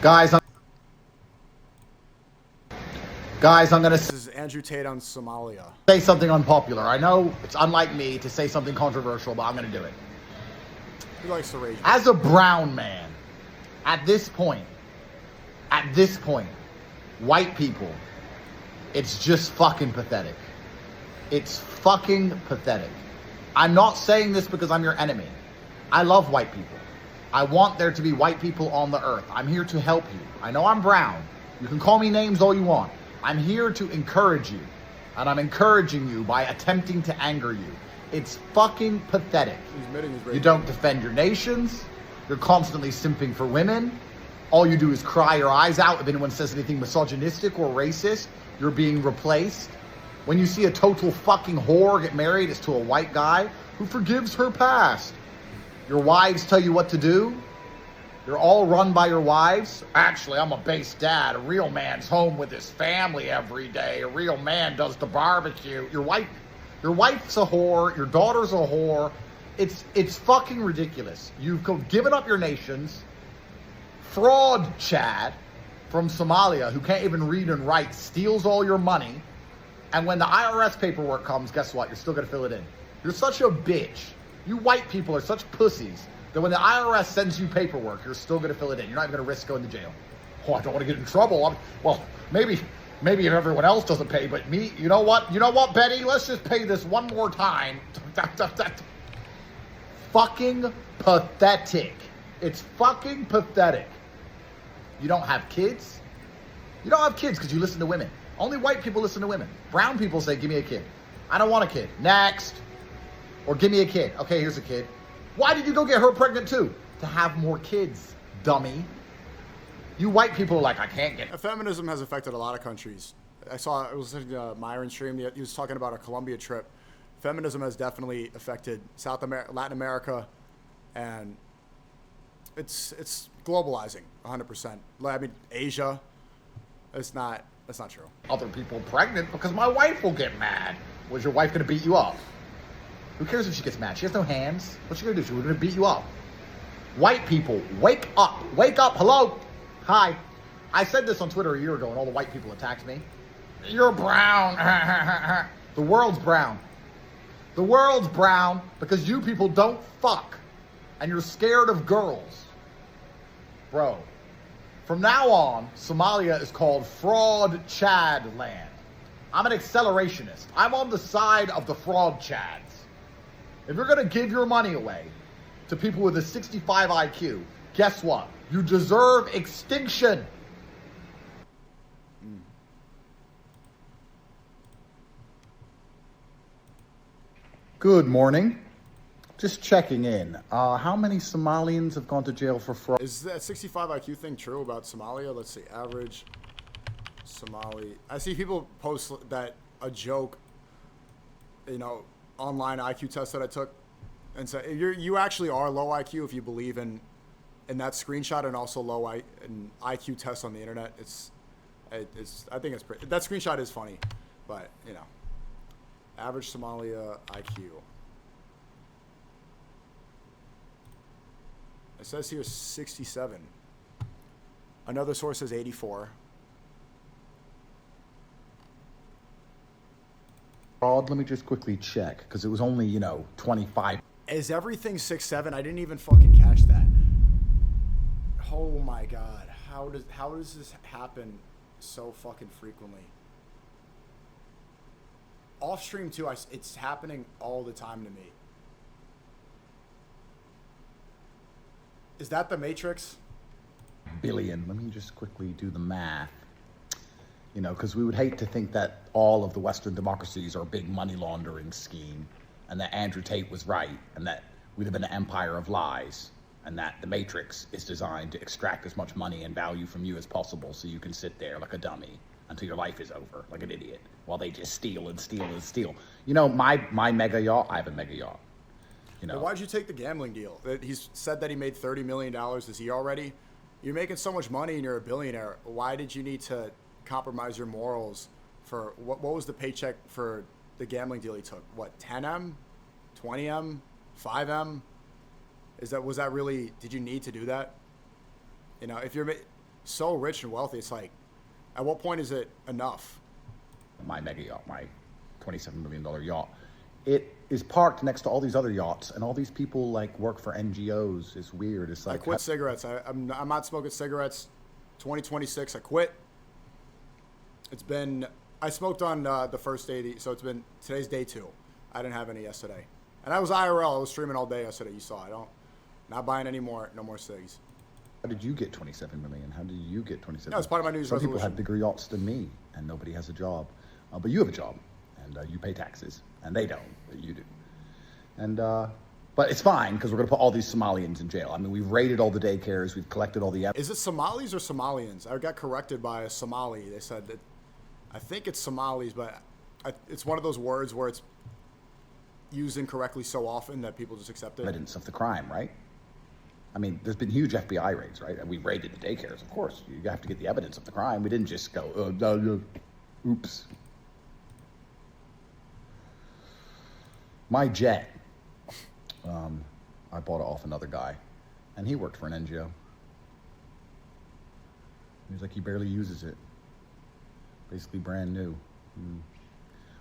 guys? Guys, I'm going to This is Andrew Tate on Somalia. say something unpopular. I know it's unlike me to say something controversial, but I'm going to do it. He likes to rage. As a brown man, at this point, white people, it's just fucking pathetic. It's fucking pathetic. I'm not saying this because I'm your enemy. I love white people. I want there to be white people on the earth. I'm here to help you. I know I'm brown. You can call me names all you want. I'm here to encourage you. And I'm encouraging you by attempting to anger you. It's fucking pathetic. You don't defend your nations. You're constantly simping for women. All you do is cry your eyes out if anyone says anything misogynistic or racist. You're being replaced. When you see a total fucking whore get married, it's to a white guy who forgives her past. Your wives tell you what to do. You're all run by your wives. Actually, I'm a base dad. A real man's home with his family every day. A real man does the barbecue. Your wife's a whore. Your daughter's a whore. It's fucking ridiculous. You've given up your nations. Fraud Chad from Somalia, who can't even read and write, steals all your money. And when the IRS paperwork comes, guess what? You're still gonna fill it in. You're such a bitch. You white people are such pussies that when the IRS sends you paperwork, you're still gonna fill it in. You're not even gonna risk going to jail. Oh, I don't wanna get in trouble. Well, maybe if everyone else doesn't pay, but me, you know what, Betty? Let's just pay this one more time. Fucking pathetic. It's fucking pathetic. You don't have kids? You don't have kids because you listen to women. Only white people listen to women. Brown people say, give me a kid. I don't want a kid. Next. Or give me a kid. Okay, here's a kid. Why did you go get her pregnant too? To have more kids, dummy. You white people are like, I can't get... Feminism has affected a lot of countries. I was listening to Myron's stream. He was talking about a Colombia trip. Feminism has definitely affected Latin America, and it's globalizing 100%. I mean, Asia, that's not true. Other people pregnant because my wife will get mad. Was your wife gonna beat you up? Who cares if she gets mad? She has no hands. What's she gonna do? She's gonna beat you up. White people, wake up. Wake up, hello. Hi. I said this on Twitter a year ago and all the white people attacked me. You're brown. The world's brown. The world's brown because you people don't fuck. And you're scared of girls. Bro. From now on, Somalia is called Fraud Chad land. I'm an accelerationist. I'm on the side of the fraud Chads. If you're gonna give your money away to people with a 65 IQ, guess what? You deserve extinction. Good morning. Just checking in. How many Somalians have gone to jail for fraud? Is that 65 IQ thing true about Somalia? Let's see, average Somali. I see people post that a joke, online IQ test that I took, and say you actually are low IQ if you believe in that screenshot, and also low in IQ test on the internet. I think it's pretty, that screenshot is funny, but average Somalia IQ. It says here 67. Another source says 84. Fraud, let me just quickly check, because it was only, 25. Is everything 6'7"? I didn't even fucking catch that. Oh my god. How does this happen so fucking frequently? Off stream too, it's happening all the time to me. Is that the Matrix? Billion. Let me just quickly do the math. Because we would hate to think that all of the Western democracies are a big money laundering scheme, and that Andrew Tate was right, and that we live in an empire of lies, and that the Matrix is designed to extract as much money and value from you as possible so you can sit there like a dummy until your life is over, like an idiot, while they just steal and steal and steal. My mega yacht, I have a mega yacht. Well, why'd you take the gambling deal? He's said that he made $30 million. Is he already? You're making so much money and you're a billionaire. Why did you need to compromise your morals for what was the paycheck for the gambling deal he took? What, 10M, 20M, 5M? Was that really, did you need to do that? If you're so rich and wealthy, it's like, at what point is it enough? My mega yacht, my $27 million yacht, it is parked next to all these other yachts, and all these people work for NGOs. It's weird. It's like, I quit cigarettes. I'm not smoking cigarettes. 2026, I quit. It's been, I smoked on the first day, so it's been, today's day 2. I didn't have any yesterday. And I was IRL, I was streaming all day yesterday, you saw. Not buying any more, no more cigs. How did you get 27 million? How did you get 27 million? No, it's part of my New Year's Some resolution. people have bigger yachts than me, and nobody has a job. But you have a job, and you pay taxes, and they don't, but you do. And, but it's fine, because we're going to put all these Somalians in jail. I mean, we've raided all the daycares, we've collected all the evidence. Is it Somalis or Somalians? I got corrected by a Somali. They said that, I think it's Somalis, but it's one of those words where it's used incorrectly so often that people just accept it. Evidence of the crime, right? I mean, there's been huge FBI raids, right? And we raided the daycares, of course. You have to get the evidence of the crime. We didn't just go, oops. My jet, I bought it off another guy, and he worked for an NGO. He was like, he barely uses it. Basically brand new.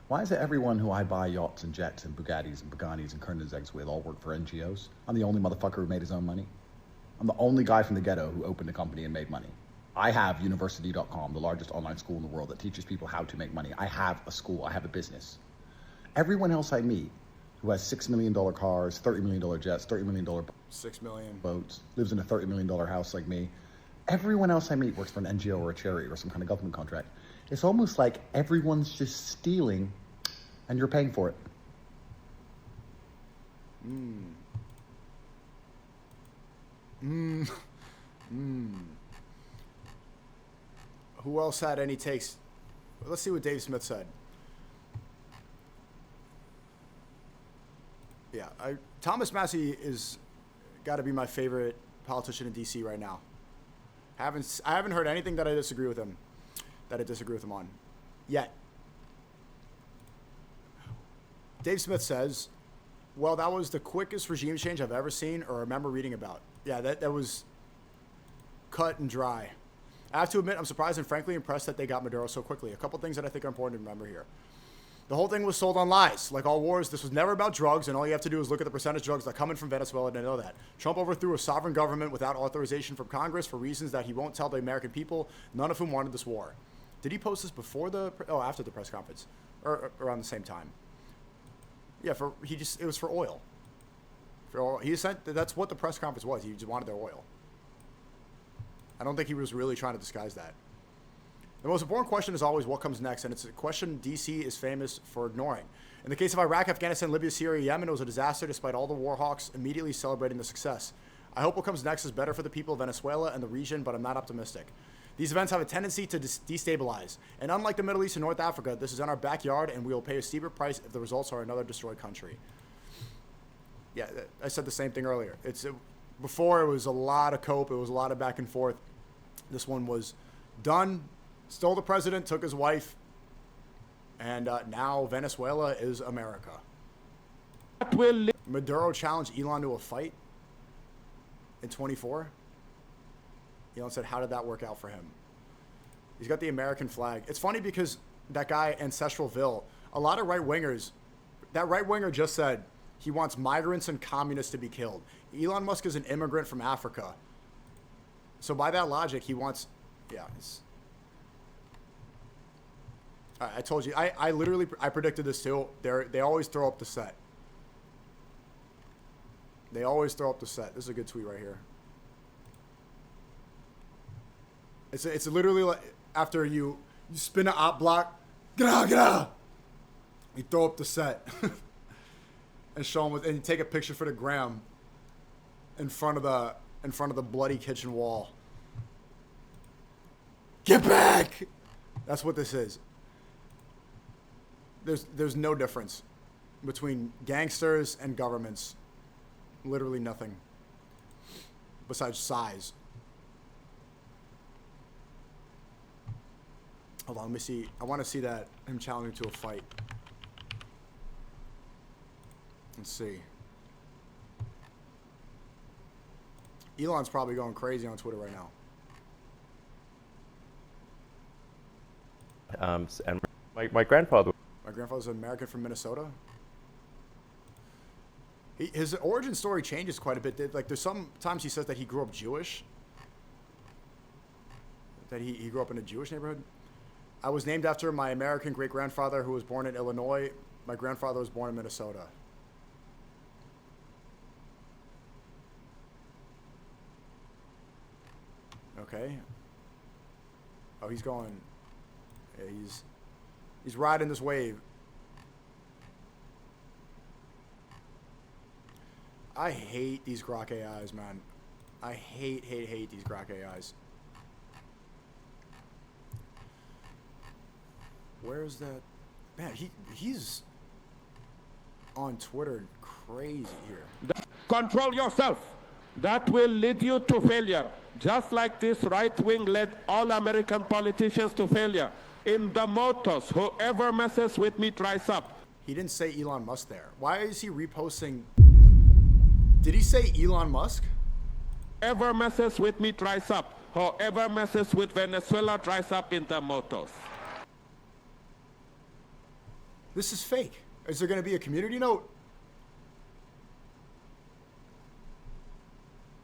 Why is it everyone who I buy yachts and jets and Bugattis and Paganis and Koenigseggs with all work for NGOs? I'm the only motherfucker who made his own money. I'm the only guy from the ghetto who opened a company and made money. I have university.com, the largest online school in the world that teaches people how to make money. I have a school, I have a business. Everyone else I meet who has $6 million cars, $30 million jets, $30 million $6 million boats, lives in a $30 million house like me. Everyone else I meet works for an NGO or a charity or some kind of government contract. It's almost like everyone's just stealing and you're paying for it. Who else had any takes? Let's see what Dave Smith said. Yeah, Thomas Massey is got to be my favorite politician in DC right now. I haven't heard anything that I disagree with him on yet. Dave Smith says, well, that was the quickest regime change I've ever seen or remember reading about. Yeah, that was cut and dry. I have to admit, I'm surprised and frankly impressed that they got Maduro so quickly. A couple things that I think are important to remember here. The whole thing was sold on lies. Like all wars, this was never about drugs, and all you have to do is look at the percentage of drugs that come in from Venezuela to know that. Trump overthrew a sovereign government without authorization from Congress for reasons that he won't tell the American people, none of whom wanted this war. Did he post this before after the press conference? Or around the same time? Yeah, it was for oil. For oil. That's what the press conference was. He just wanted their oil. I don't think he was really trying to disguise that. The most important question is always what comes next, and it's a question DC is famous for ignoring. In the case of Iraq, Afghanistan, Libya, Syria, Yemen, it was a disaster despite all the war hawks immediately celebrating the success. I hope what comes next is better for the people of Venezuela and the region, but I'm not optimistic. These events have a tendency to destabilize, and unlike the Middle East and North Africa, this is in our backyard, and we will pay a steeper price if the results are another destroyed country. Yeah, I said the same thing earlier. Before, it was a lot of cope, it was a lot of back and forth. This one was done. Stole the president, took his wife, and now Venezuela is America. Maduro challenged Elon to a fight in 24. Elon said, how did that work out for him? He's got the American flag. It's funny because that guy, Ancestralville, a lot of right-wingers, that right-winger just said he wants migrants and communists to be killed. Elon Musk is an immigrant from Africa. So by that logic, he wants, yeah, I told you, I literally predicted this too. They always throw up the set. They always throw up the set. This is a good tweet right here. It's literally like after you spin an op block, you throw up the set and show them and you take a picture for the gram in front of the bloody kitchen wall. Get back! That's what this is. There's no difference between gangsters and governments. Literally nothing. Besides size. Hold on, let me see. I want to see that him challenging to a fight. Let's see. Elon's probably going crazy on Twitter right now. And my grandfather. My grandfather's an American from Minnesota. His origin story changes quite a bit. Like, there's sometimes he says that he grew up Jewish. That he grew up in a Jewish neighborhood. I was named after my American great-grandfather who was born in Illinois. My grandfather was born in Minnesota. Okay. Oh, he's going. Yeah, he's riding this wave. I hate these Grok AIs, man. I hate these Grok AIs. Where's that? Man, he's on Twitter crazy here. Control yourself. That will lead you to failure. Just like this right wing led all American politicians to failure. In the motors, whoever messes with me tries up. He didn't say Elon Musk there. Why is he reposting? Did he say Elon Musk? Whoever messes with me tries up. Whoever messes with Venezuela tries up in the motors. This is fake. Is there going to be a community note?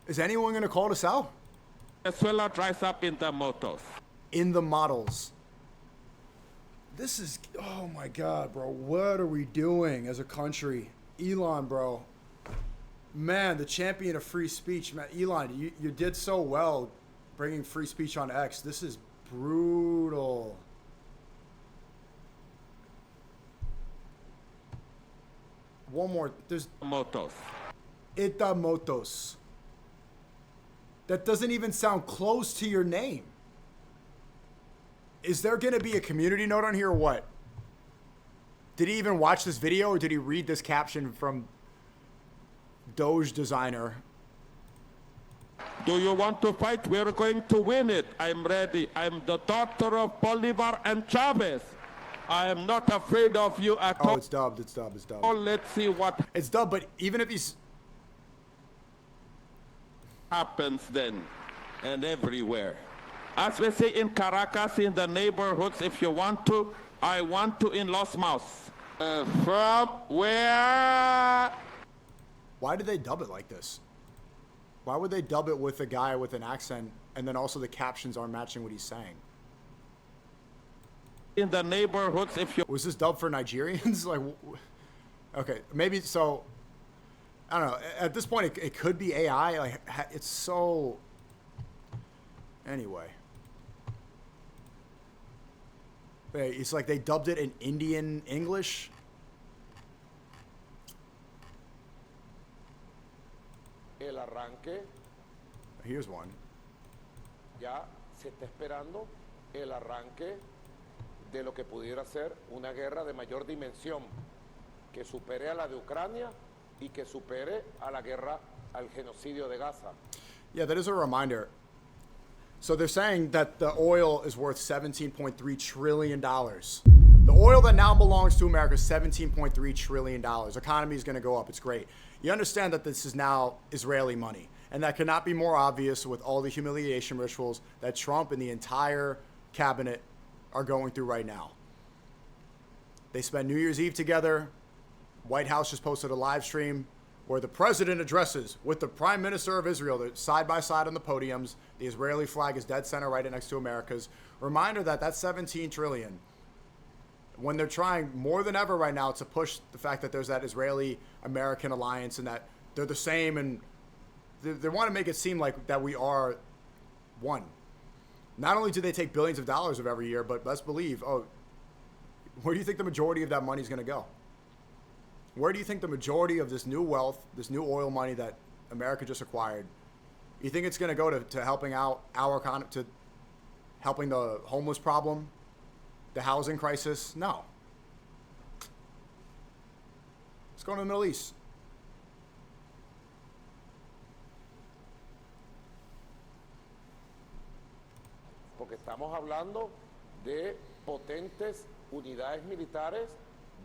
Is anyone going to call this out? Venezuela tries up in the motors. In the models. This is, oh my God, bro. What are we doing as a country? Elon, bro. Man, the champion of free speech. Man, Elon, you did so well bringing free speech on X. This is brutal. One more. There's Motos. Itamotos. That doesn't even sound close to your name. Is there going to be a community note on here or what? Did he even watch this video or did he read this caption from Doge designer? Do you want to fight? We're going to win it. I'm ready. I'm the daughter of Bolivar and Chavez. I am not afraid of you at all. Oh, it's dubbed. It's dubbed. It's dubbed. Oh, let's see what It's dubbed, but even if he's... happens then and everywhere. As we say in Caracas, in the neighborhoods, if you want to, I want to in Los Maus. From where? Why did they dub it like this? Why would they dub it with a guy with an accent and then also the captions aren't matching what he's saying? In the neighborhoods, if you... Was this dubbed for Nigerians? Like, okay, maybe so... I don't know. At this point, it could be AI. Like, it's so... Anyway. It's like they dubbed it in Indian English. El arranque. Here's one. Ya se está esperando el arranque de lo que pudiera ser una guerra de mayor dimensión que supere a la de Ucrania y que supere a la guerra al genocidio de Gaza. Yeah, that is a reminder. So they're saying that the oil is worth $17.3 trillion. The oil that now belongs to America is $17.3 trillion. Economy is going to go up. It's great. You understand that this is now Israeli money. And that cannot be more obvious with all the humiliation rituals that Trump and the entire cabinet are going through right now. They spent New Year's Eve together. White House just posted a live stream where the president addresses with the prime minister of Israel. They're side by side on the podiums. The Israeli flag is dead center right next to America's. Reminder that that's 17 trillion. When they're trying more than ever right now to push the fact that there's that Israeli-American alliance and that they're the same, and they want to make it seem like that we are one. Not only do they take billions of dollars of every year, but let's believe, where do you think the majority of that money is going to go? Where do you think the majority of this new wealth, this new oil money that America just acquired, you think it's going to go to helping out our economy, to helping the homeless problem, the housing crisis? No. It's going to the Middle East. Porque estamos hablando de potentes unidades militares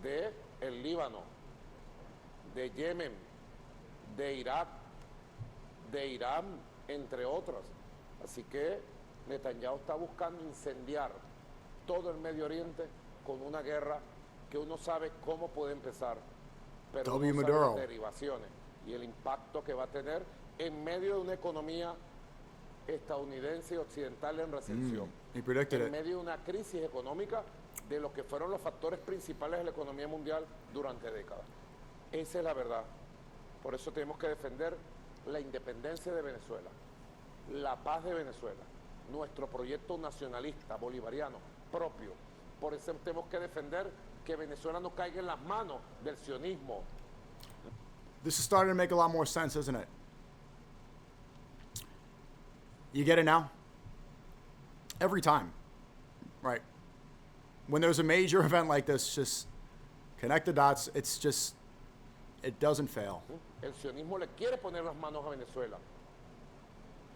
de el Líbano, de Yemen, de Irak, de Irán, entre otras. Así que Netanyahu está buscando incendiar todo el Medio Oriente con una guerra que uno sabe cómo puede empezar, pero uno sabe las derivaciones y el impacto que va a tener en medio de una economía estadounidense y occidental en recesión. He predicted en it. medio de una crisis económica de lo que fueron los factores principales de la economía mundial durante décadas. Esa es la verdad. Por eso tenemos que defender la independencia de Venezuela, la paz de Venezuela, nuestro proyecto nacionalista, bolivariano, propio. Por eso tenemos que defender que Venezuela no caiga en las manos del sionismo. This is starting to make a lot more sense, isn't it? You get it now? Every time, right? When there's a major event like this, just connect the dots. It's just, it doesn't fail. El sionismo le quiere poner las manos a Venezuela.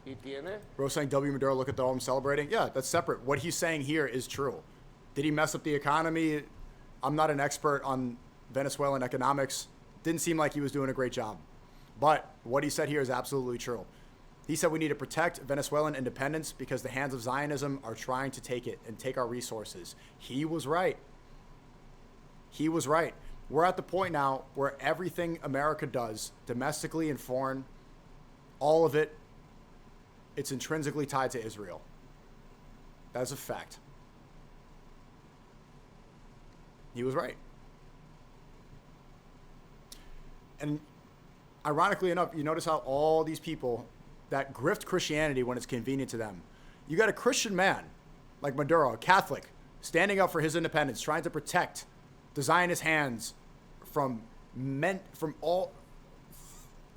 Y tiene... Bro saying W. Maduro, look at the home celebrating. Yeah, that's separate. What he's saying here is true. Did he mess up the economy? I'm not an expert on Venezuelan economics. Didn't seem like he was doing a great job. But what he said here is absolutely true. He said we need to protect Venezuelan independence because the hands of Zionism are trying to take it and take our resources. He was right. He was right. We're at the point now where everything America does, domestically and foreign, all of it, it's intrinsically tied to Israel. That's a fact. He was right. And ironically enough, you notice how all these people that grift Christianity when it's convenient to them. You got a Christian man like Maduro, a Catholic, standing up for his independence, trying to protect the Zionist hands from all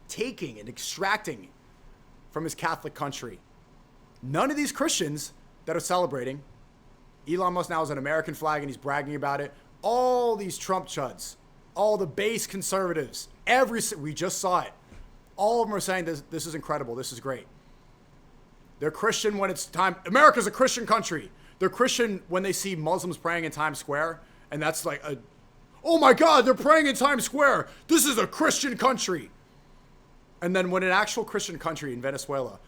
taking and extracting from his Catholic country. None of these Christians that are celebrating, Elon Musk now has an American flag and he's bragging about it. All these Trump chuds, all the base conservatives, we just saw it. All of them are saying this is incredible. This is great. They're Christian when it's time. America's a Christian country. They're Christian when they see Muslims praying in Times Square. And that's like, oh my God, they're praying in Times Square. This is a Christian country. And then when an actual Christian country in Venezuela,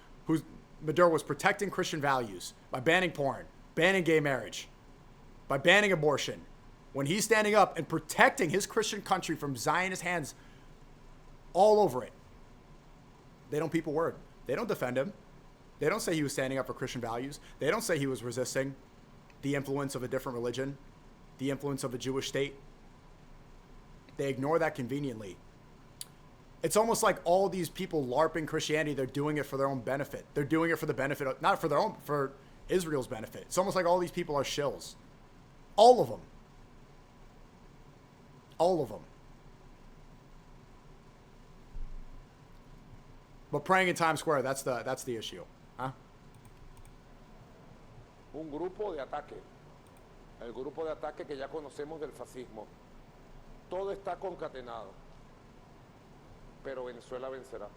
Maduro was protecting Christian values by banning porn, banning gay marriage, by banning abortion, when he's standing up and protecting his Christian country from Zionist hands all over it, they don't peep a word. They don't defend him. They don't say he was standing up for Christian values. They don't say he was resisting the influence of a different religion, the influence of a Jewish state. They ignore that conveniently. It's almost like all these people LARPing Christianity, they're doing it for their own benefit. They're doing it for the benefit of, not for their own, for Israel's benefit. It's almost like all these people are shills. All of them. All of them. But praying in Times Square, that's the issue. Huh? Un grupo de ataque. El grupo de ataque que ya conocemos del fascismo. Todo está concatenado. Pero Venezuela vencerá.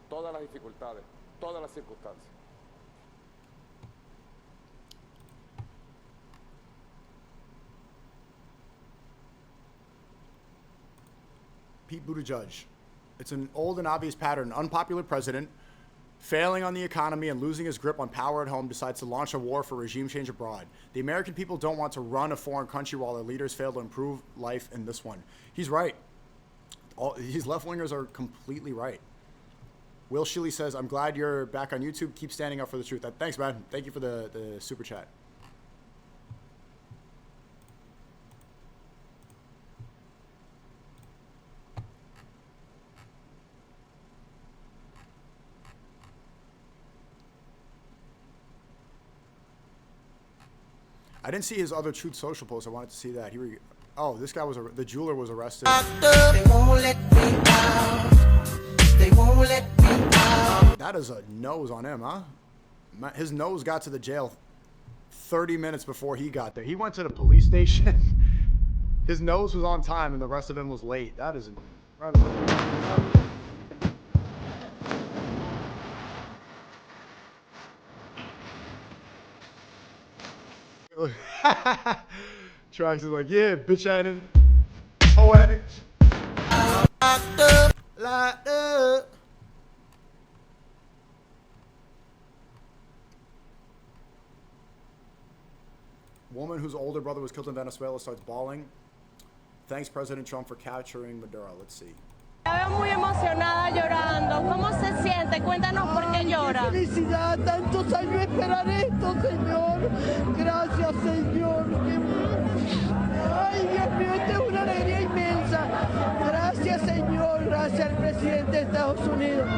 Todas las dificultades, todas las circunstancias. Pete Buttigieg. It's an old and obvious pattern. Unpopular president, failing on the economy and losing his grip on power at home, decides to launch a war for regime change abroad. The American people don't want to run a foreign country while their leaders fail to improve life in this one. He's right. These left-wingers are completely right. Will Shilly says, I'm glad you're back on YouTube. Keep standing up for the truth. Thanks, man. Thank you for the super chat. I didn't see his other Truth Social post. I wanted to see that. Here we go. Oh, this guy was the jeweler was arrested. They won't let me out. They won't let me out. That is a nose on him, huh? His nose got to the jail 30 minutes before he got there. He went to the police station. His nose was on time and the rest of him was late. That is incredible. Trax is like, yeah, bitch addict. Oh, addict. Locked up. Woman whose older brother was killed in Venezuela starts bawling. Thanks, President Trump, for capturing Maduro. Let's see. Me veo muy emocionada llorando. ¿Cómo se siente? Cuéntanos por qué llora. ahora. Felicidad, tantos años esperar esto, Señor. Gracias, Señor. Ay, Dios mío, esto es una alegría inmensa. Gracias, Señor. Gracias al presidente de Estados Unidos.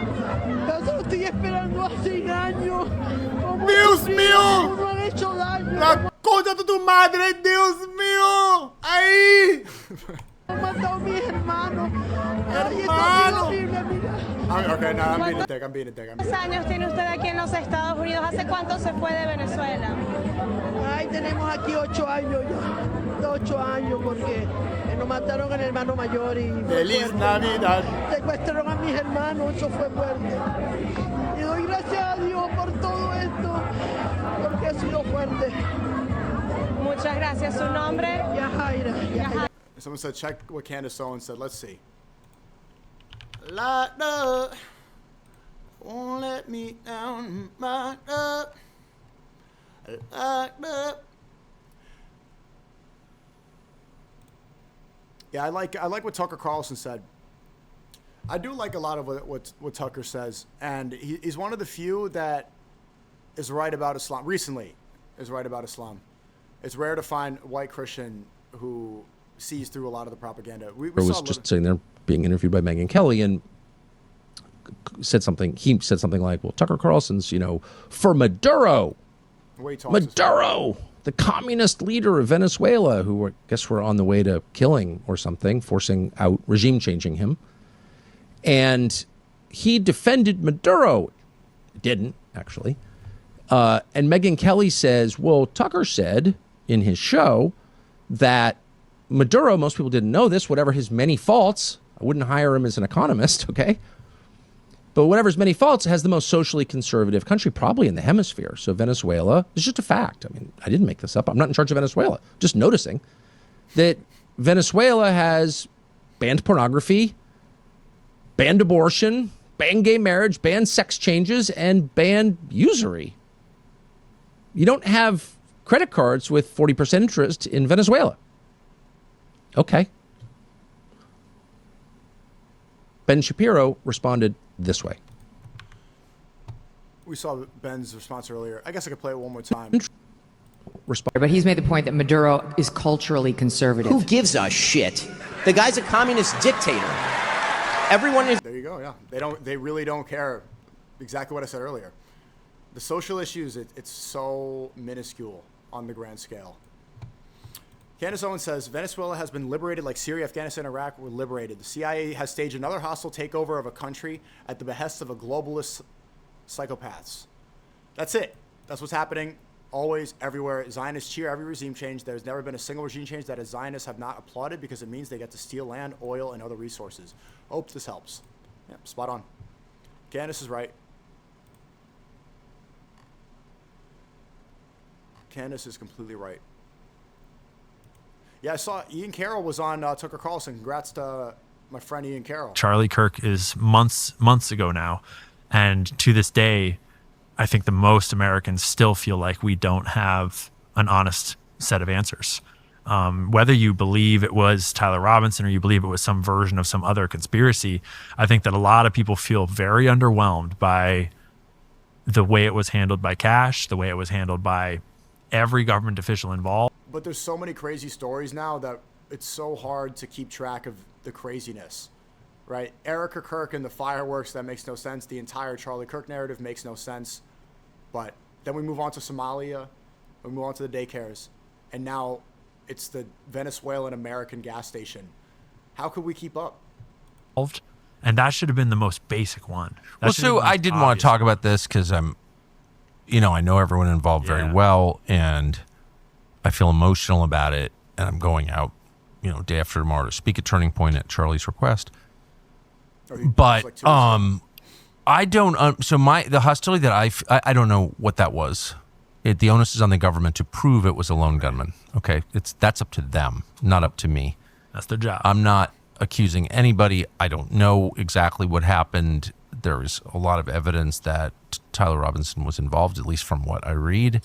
Yo lo estoy esperando hace años. ¡Dios mío! No han hecho daño. ¡La concha de tu madre! ¡Dios mío! ¡Ahí! Han matado a mis hermanos. ¡Hermano! Okay, no, I'm being a dick. ¿Cuántos años tiene usted aquí en los Estados Unidos? ¿Hace cuánto se fue de Venezuela? Ay, tenemos aquí 8 años ya. 8 años porque nos mataron al hermano mayor y... ¡Feliz Navidad! Secuestraron a mis hermanos, eso fue fuerte. Y doy gracias a Dios por todo esto, porque ha sido fuerte. Muchas gracias. ¿Su nombre? Yajaira. Someone said, check what Candace Owens said. Let's see. Locked up, won't let me down, locked up, locked up. Yeah, I like what Tucker Carlson said. I do like a lot of what Tucker says, and he's one of the few that is right about Islam. Recently, is right about Islam. It's rare to find a white Christian who sees through a lot of the propaganda. We was just sitting there being interviewed by Megyn Kelly and said something. He said something like, "Well, Tucker Carlson's, for Maduro, the communist leader of Venezuela, who I guess were on the way to killing or something, forcing out, regime changing him, and he defended Maduro." Didn't actually. And Megyn Kelly says, "Well, Tucker said in his show that Maduro, most people didn't know this, whatever his many faults, I wouldn't hire him as an economist, okay? But whatever his many faults, has the most socially conservative country probably in the hemisphere. So Venezuela is just a fact. I mean, I didn't make this up. I'm not in charge of Venezuela. Just noticing that Venezuela has banned pornography, banned abortion, banned gay marriage, banned sex changes, and banned usury. You don't have credit cards with 40% interest in Venezuela. Okay. Ben Shapiro responded this way. We saw Ben's response earlier. I guess I could play it one more time. But he's made the point that Maduro is culturally conservative. Who gives a shit? The guy's a communist dictator. Everyone is... There you go, yeah. They really don't care. Exactly what I said earlier. The social issues, it's so minuscule on the grand scale. Candace Owens says, Venezuela has been liberated like Syria, Afghanistan, Iraq were liberated. The CIA has staged another hostile takeover of a country at the behest of a globalist psychopaths. That's it. That's what's happening always, everywhere. Zionists cheer every regime change. There's never been a single regime change that Zionists have not applauded because it means they get to steal land, oil, and other resources. Hope this helps. Yeah, spot on. Candace is right. Candace is completely right. Yeah, I saw Ian Carroll was on Tucker Carlson. Congrats to my friend Ian Carroll. Charlie Kirk is months ago now. And to this day, I think the most Americans still feel like we don't have an honest set of answers. Whether you believe it was Tyler Robinson or you believe it was some version of some other conspiracy, I think that a lot of people feel very underwhelmed by the way it was handled by Cash, the way it was handled by every government official involved. But there's so many crazy stories now that it's so hard to keep track of the craziness, right? Erica Kirk and the fireworks, that makes no sense. The entire Charlie Kirk narrative makes no sense. But then we move on to Somalia, we move on to the daycares, and now it's the Venezuelan American gas station. How could we keep up? And that should have been the most basic one. Well, so I didn't want to talk about this because I know everyone involved very well, and I feel emotional about it, and I'm going out, day after tomorrow to speak at Turning Point at Charlie's request. But I don't. So the hostility that I don't know what that was. The onus is on the government to prove it was a lone gunman. Okay, that's up to them, not up to me. That's their job. I'm not accusing anybody. I don't know exactly what happened. There's a lot of evidence that Tyler Robinson was involved, at least from what I read.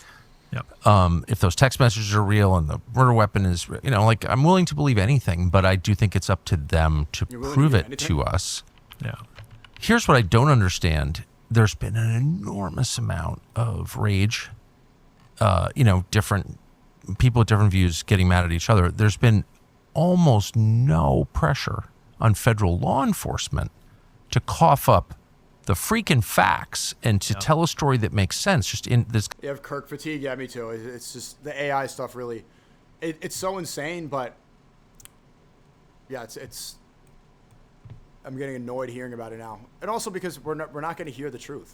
Yep. If those text messages are real and the murder weapon is, I'm willing to believe anything, but I do think it's up to them to prove it to us. Yeah. Here's what I don't understand there's been an enormous amount of rage. Different people with different views getting mad at each other. There's been almost no pressure on federal law enforcement to cough up the freaking facts and to tell a story that makes sense. Just in this. You have Kirk fatigue. Yeah, me too. It's just the AI stuff really, it's so insane, but yeah, it's, I'm getting annoyed hearing about it now. And also because we're not going to hear the truth.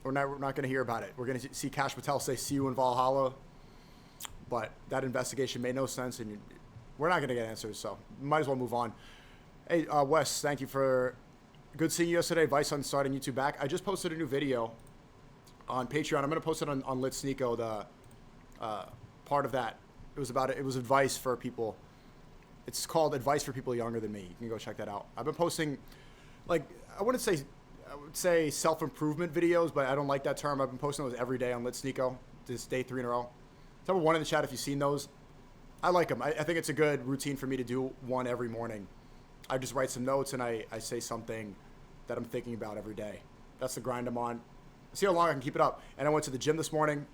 We're not going to hear about it. We're going to see Kash Patel say, "See you in Valhalla." But that investigation made no sense, and we're not going to get answers, so might as well move on. Hey, Wes, thank you for good seeing you yesterday. Advice on starting YouTube back. I just posted a new video on Patreon. I'm going to post it on Lit SNEAKO, the part of that. It was advice for people. It's called Advice for People Younger Than Me. You can go check that out. I've been posting, like, I would say self-improvement videos, but I don't like that term. I've been posting those every day on Lit SNEAKO. This day 3 in a row. Tell me one in the chat if you've seen those. I like them. I think it's a good routine for me to do one every morning. I just write some notes and I say something that I'm thinking about every day. That's the grind I'm on. See how long I can keep it up. And I went to the gym this morning.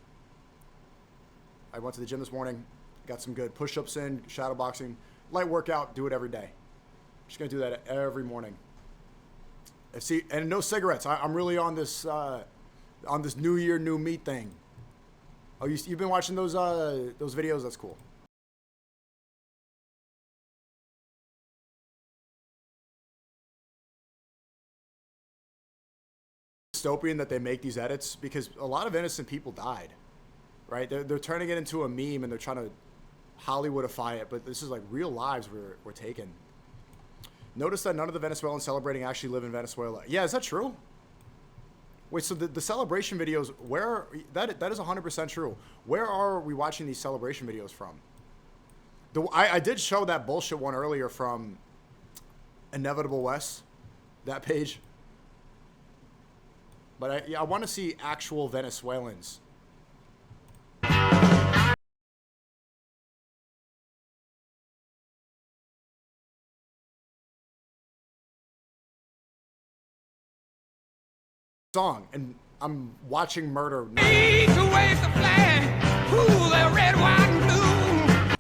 Got some good push-ups in, shadow boxing, light workout. Do it every day. Just gonna do that every morning. See, and no cigarettes. I'm really on this New Year, New Me thing. Oh, you've been watching those videos? That's cool. Dystopian that they make these edits because a lot of innocent people died, right? They're turning it into a meme and they're trying to Hollywoodify it, but this is like real lives were taken. Notice that none of the Venezuelans celebrating actually live in Venezuela. Yeah, is that true? Wait, so the celebration videos, that is 100% true. Where are we watching these celebration videos from? I did show that bullshit one earlier from Inevitable West, that page. But I want to see actual Venezuelans. Song, and I'm watching murder. And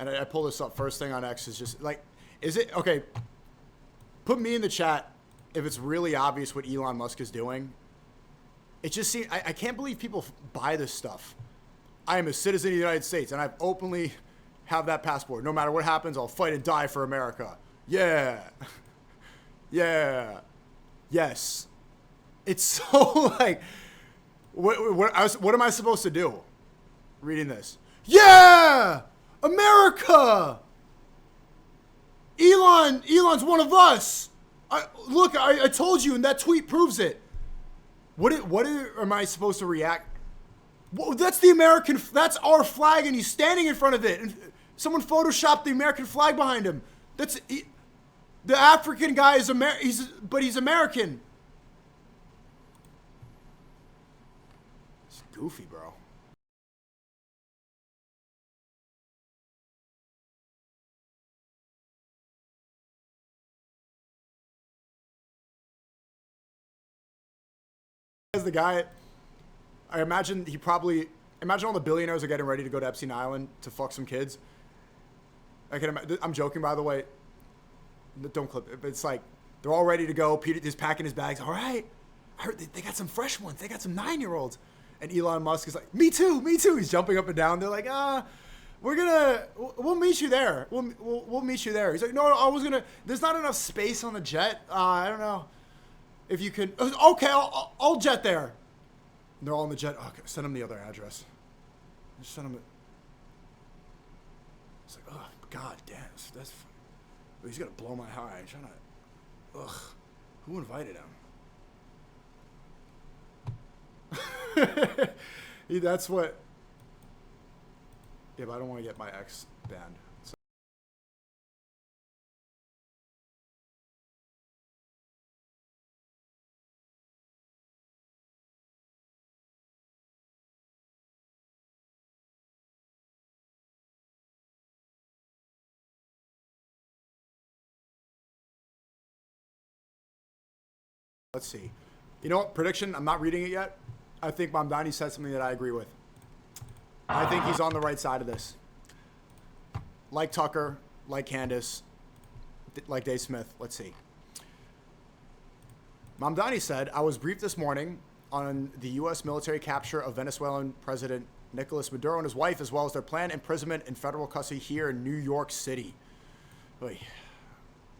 I pull this up. First thing on X is just like, is it okay? Put me in the chat if it's really obvious what Elon Musk is doing. It just seems I can't believe people buy this stuff. I am a citizen of the United States, and I openly have that passport. No matter what happens, I'll fight and die for America. Yeah, yeah, yes. It's so like, what am I supposed to do? Reading this. Yeah, America. Elon's one of us. Look, I told you, and that tweet proves it. What am I supposed to react? Well, that's the American. That's our flag, and he's standing in front of it. And someone photoshopped the American flag behind him. The African guy is but he's American. It's goofy, bro. As the guy, I imagine imagine all the billionaires are getting ready to go to Epstein Island to fuck some kids. I'm joking, by the way. Don't clip it. But it's like, they're all ready to go. Peter is packing his bags. All right. I heard they got some fresh ones. They got some 9-year-olds. And Elon Musk is like, me too. He's jumping up and down. They're like, we'll meet you there. We'll meet you there. He's like, no, there's not enough space on the jet. I don't know if you can. Okay, I'll jet there. And they're all in the jet. Okay, send them the other address. Just send them it. It's like, oh, God damn. That's he's going to blow my high. Ugh. Who invited him? That's what. Yeah, but I don't want to get my ex banned. So. Let's see. You know what? Prediction, I'm not reading it yet. I think Mamdani said something that I agree with. I think he's on the right side of this. Like Tucker, like Candace, like Dave Smith. Let's see. Mamdani said, I was briefed this morning on the U.S. military capture of Venezuelan President Nicolas Maduro and his wife, as well as their planned imprisonment in federal custody here in New York City. Oy.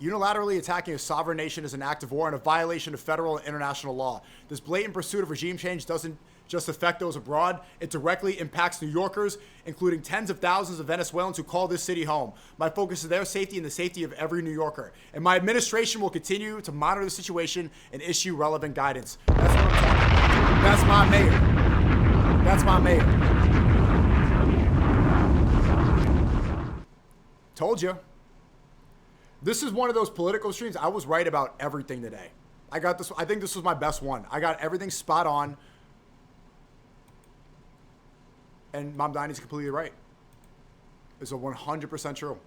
Unilaterally attacking a sovereign nation is an act of war and a violation of federal and international law. This blatant pursuit of regime change doesn't just affect those abroad. It directly impacts New Yorkers, including tens of thousands of Venezuelans who call this city home. My focus is their safety and the safety of every New Yorker. And my administration will continue to monitor the situation and issue relevant guidance. That's what I'm talking about. That's my mayor. That's my mayor. Told you. This is one of those political streams. I was right about everything today. I got this. I think this was my best one. I got everything spot on. And Mamdani's completely right. It's a 100% true.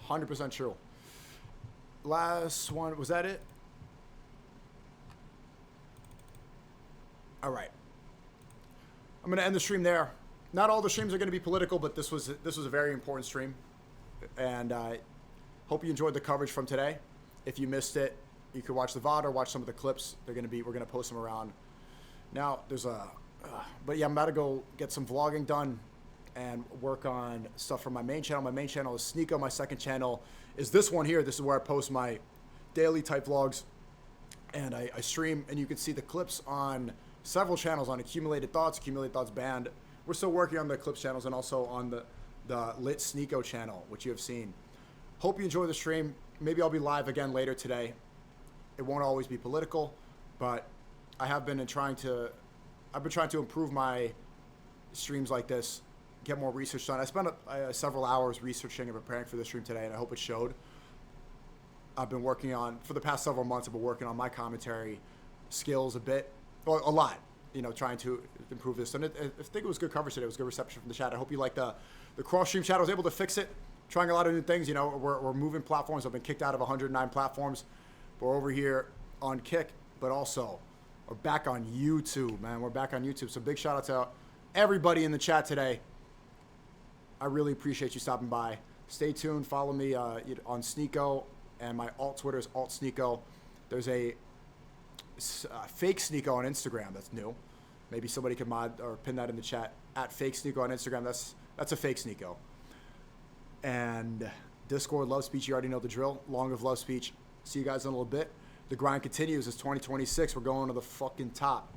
%100% true. Last one. Was that it? All right. I'm going to end the stream there. Not all the streams are going to be political, but this was a very important stream. And I hope you enjoyed the coverage from today. If you missed it, you could watch the VOD or watch some of the clips. We're going to post them around. Now, but yeah, I'm about to go get some vlogging done and work on stuff for my main channel. My main channel is SNEAKO. My second channel is this one here. This is where I post my daily type vlogs. And I stream, and you can see the clips on several channels on Accumulated Thoughts Band. We're still working on the clips channels and also on the lit SNEAKO channel, which you have seen. Hope you enjoy the stream. Maybe I'll be live again later today. It won't always be political, but I've been trying to improve my streams like this, get more research done. I spent several hours researching and preparing for this stream today, and I hope it showed. I've been working on, for the past several months, I've been working on my commentary skills a bit. Well, a lot, trying to improve this. And I think it was good coverage today. It was good reception from the chat. I hope you like the cross-stream chat. I was able to fix it, trying a lot of new things. We're moving platforms. I've been kicked out of 109 platforms. We're over here on Kick, but also we're back on YouTube, man. We're back on YouTube. So big shout out to everybody in the chat today. I really appreciate you stopping by. Stay tuned. Follow me on SNEAKO, and my alt Twitter is AltSNEAKO. There's a fake SNEAKO on Instagram that's new. Maybe somebody could mod or pin that in the chat at fake SNEAKO on Instagram. That's a fake SNEAKO. And Discord love speech, you already know the drill. Long of love speech. See you guys in a little bit. The grind continues. It's 2026. We're going to the fucking top.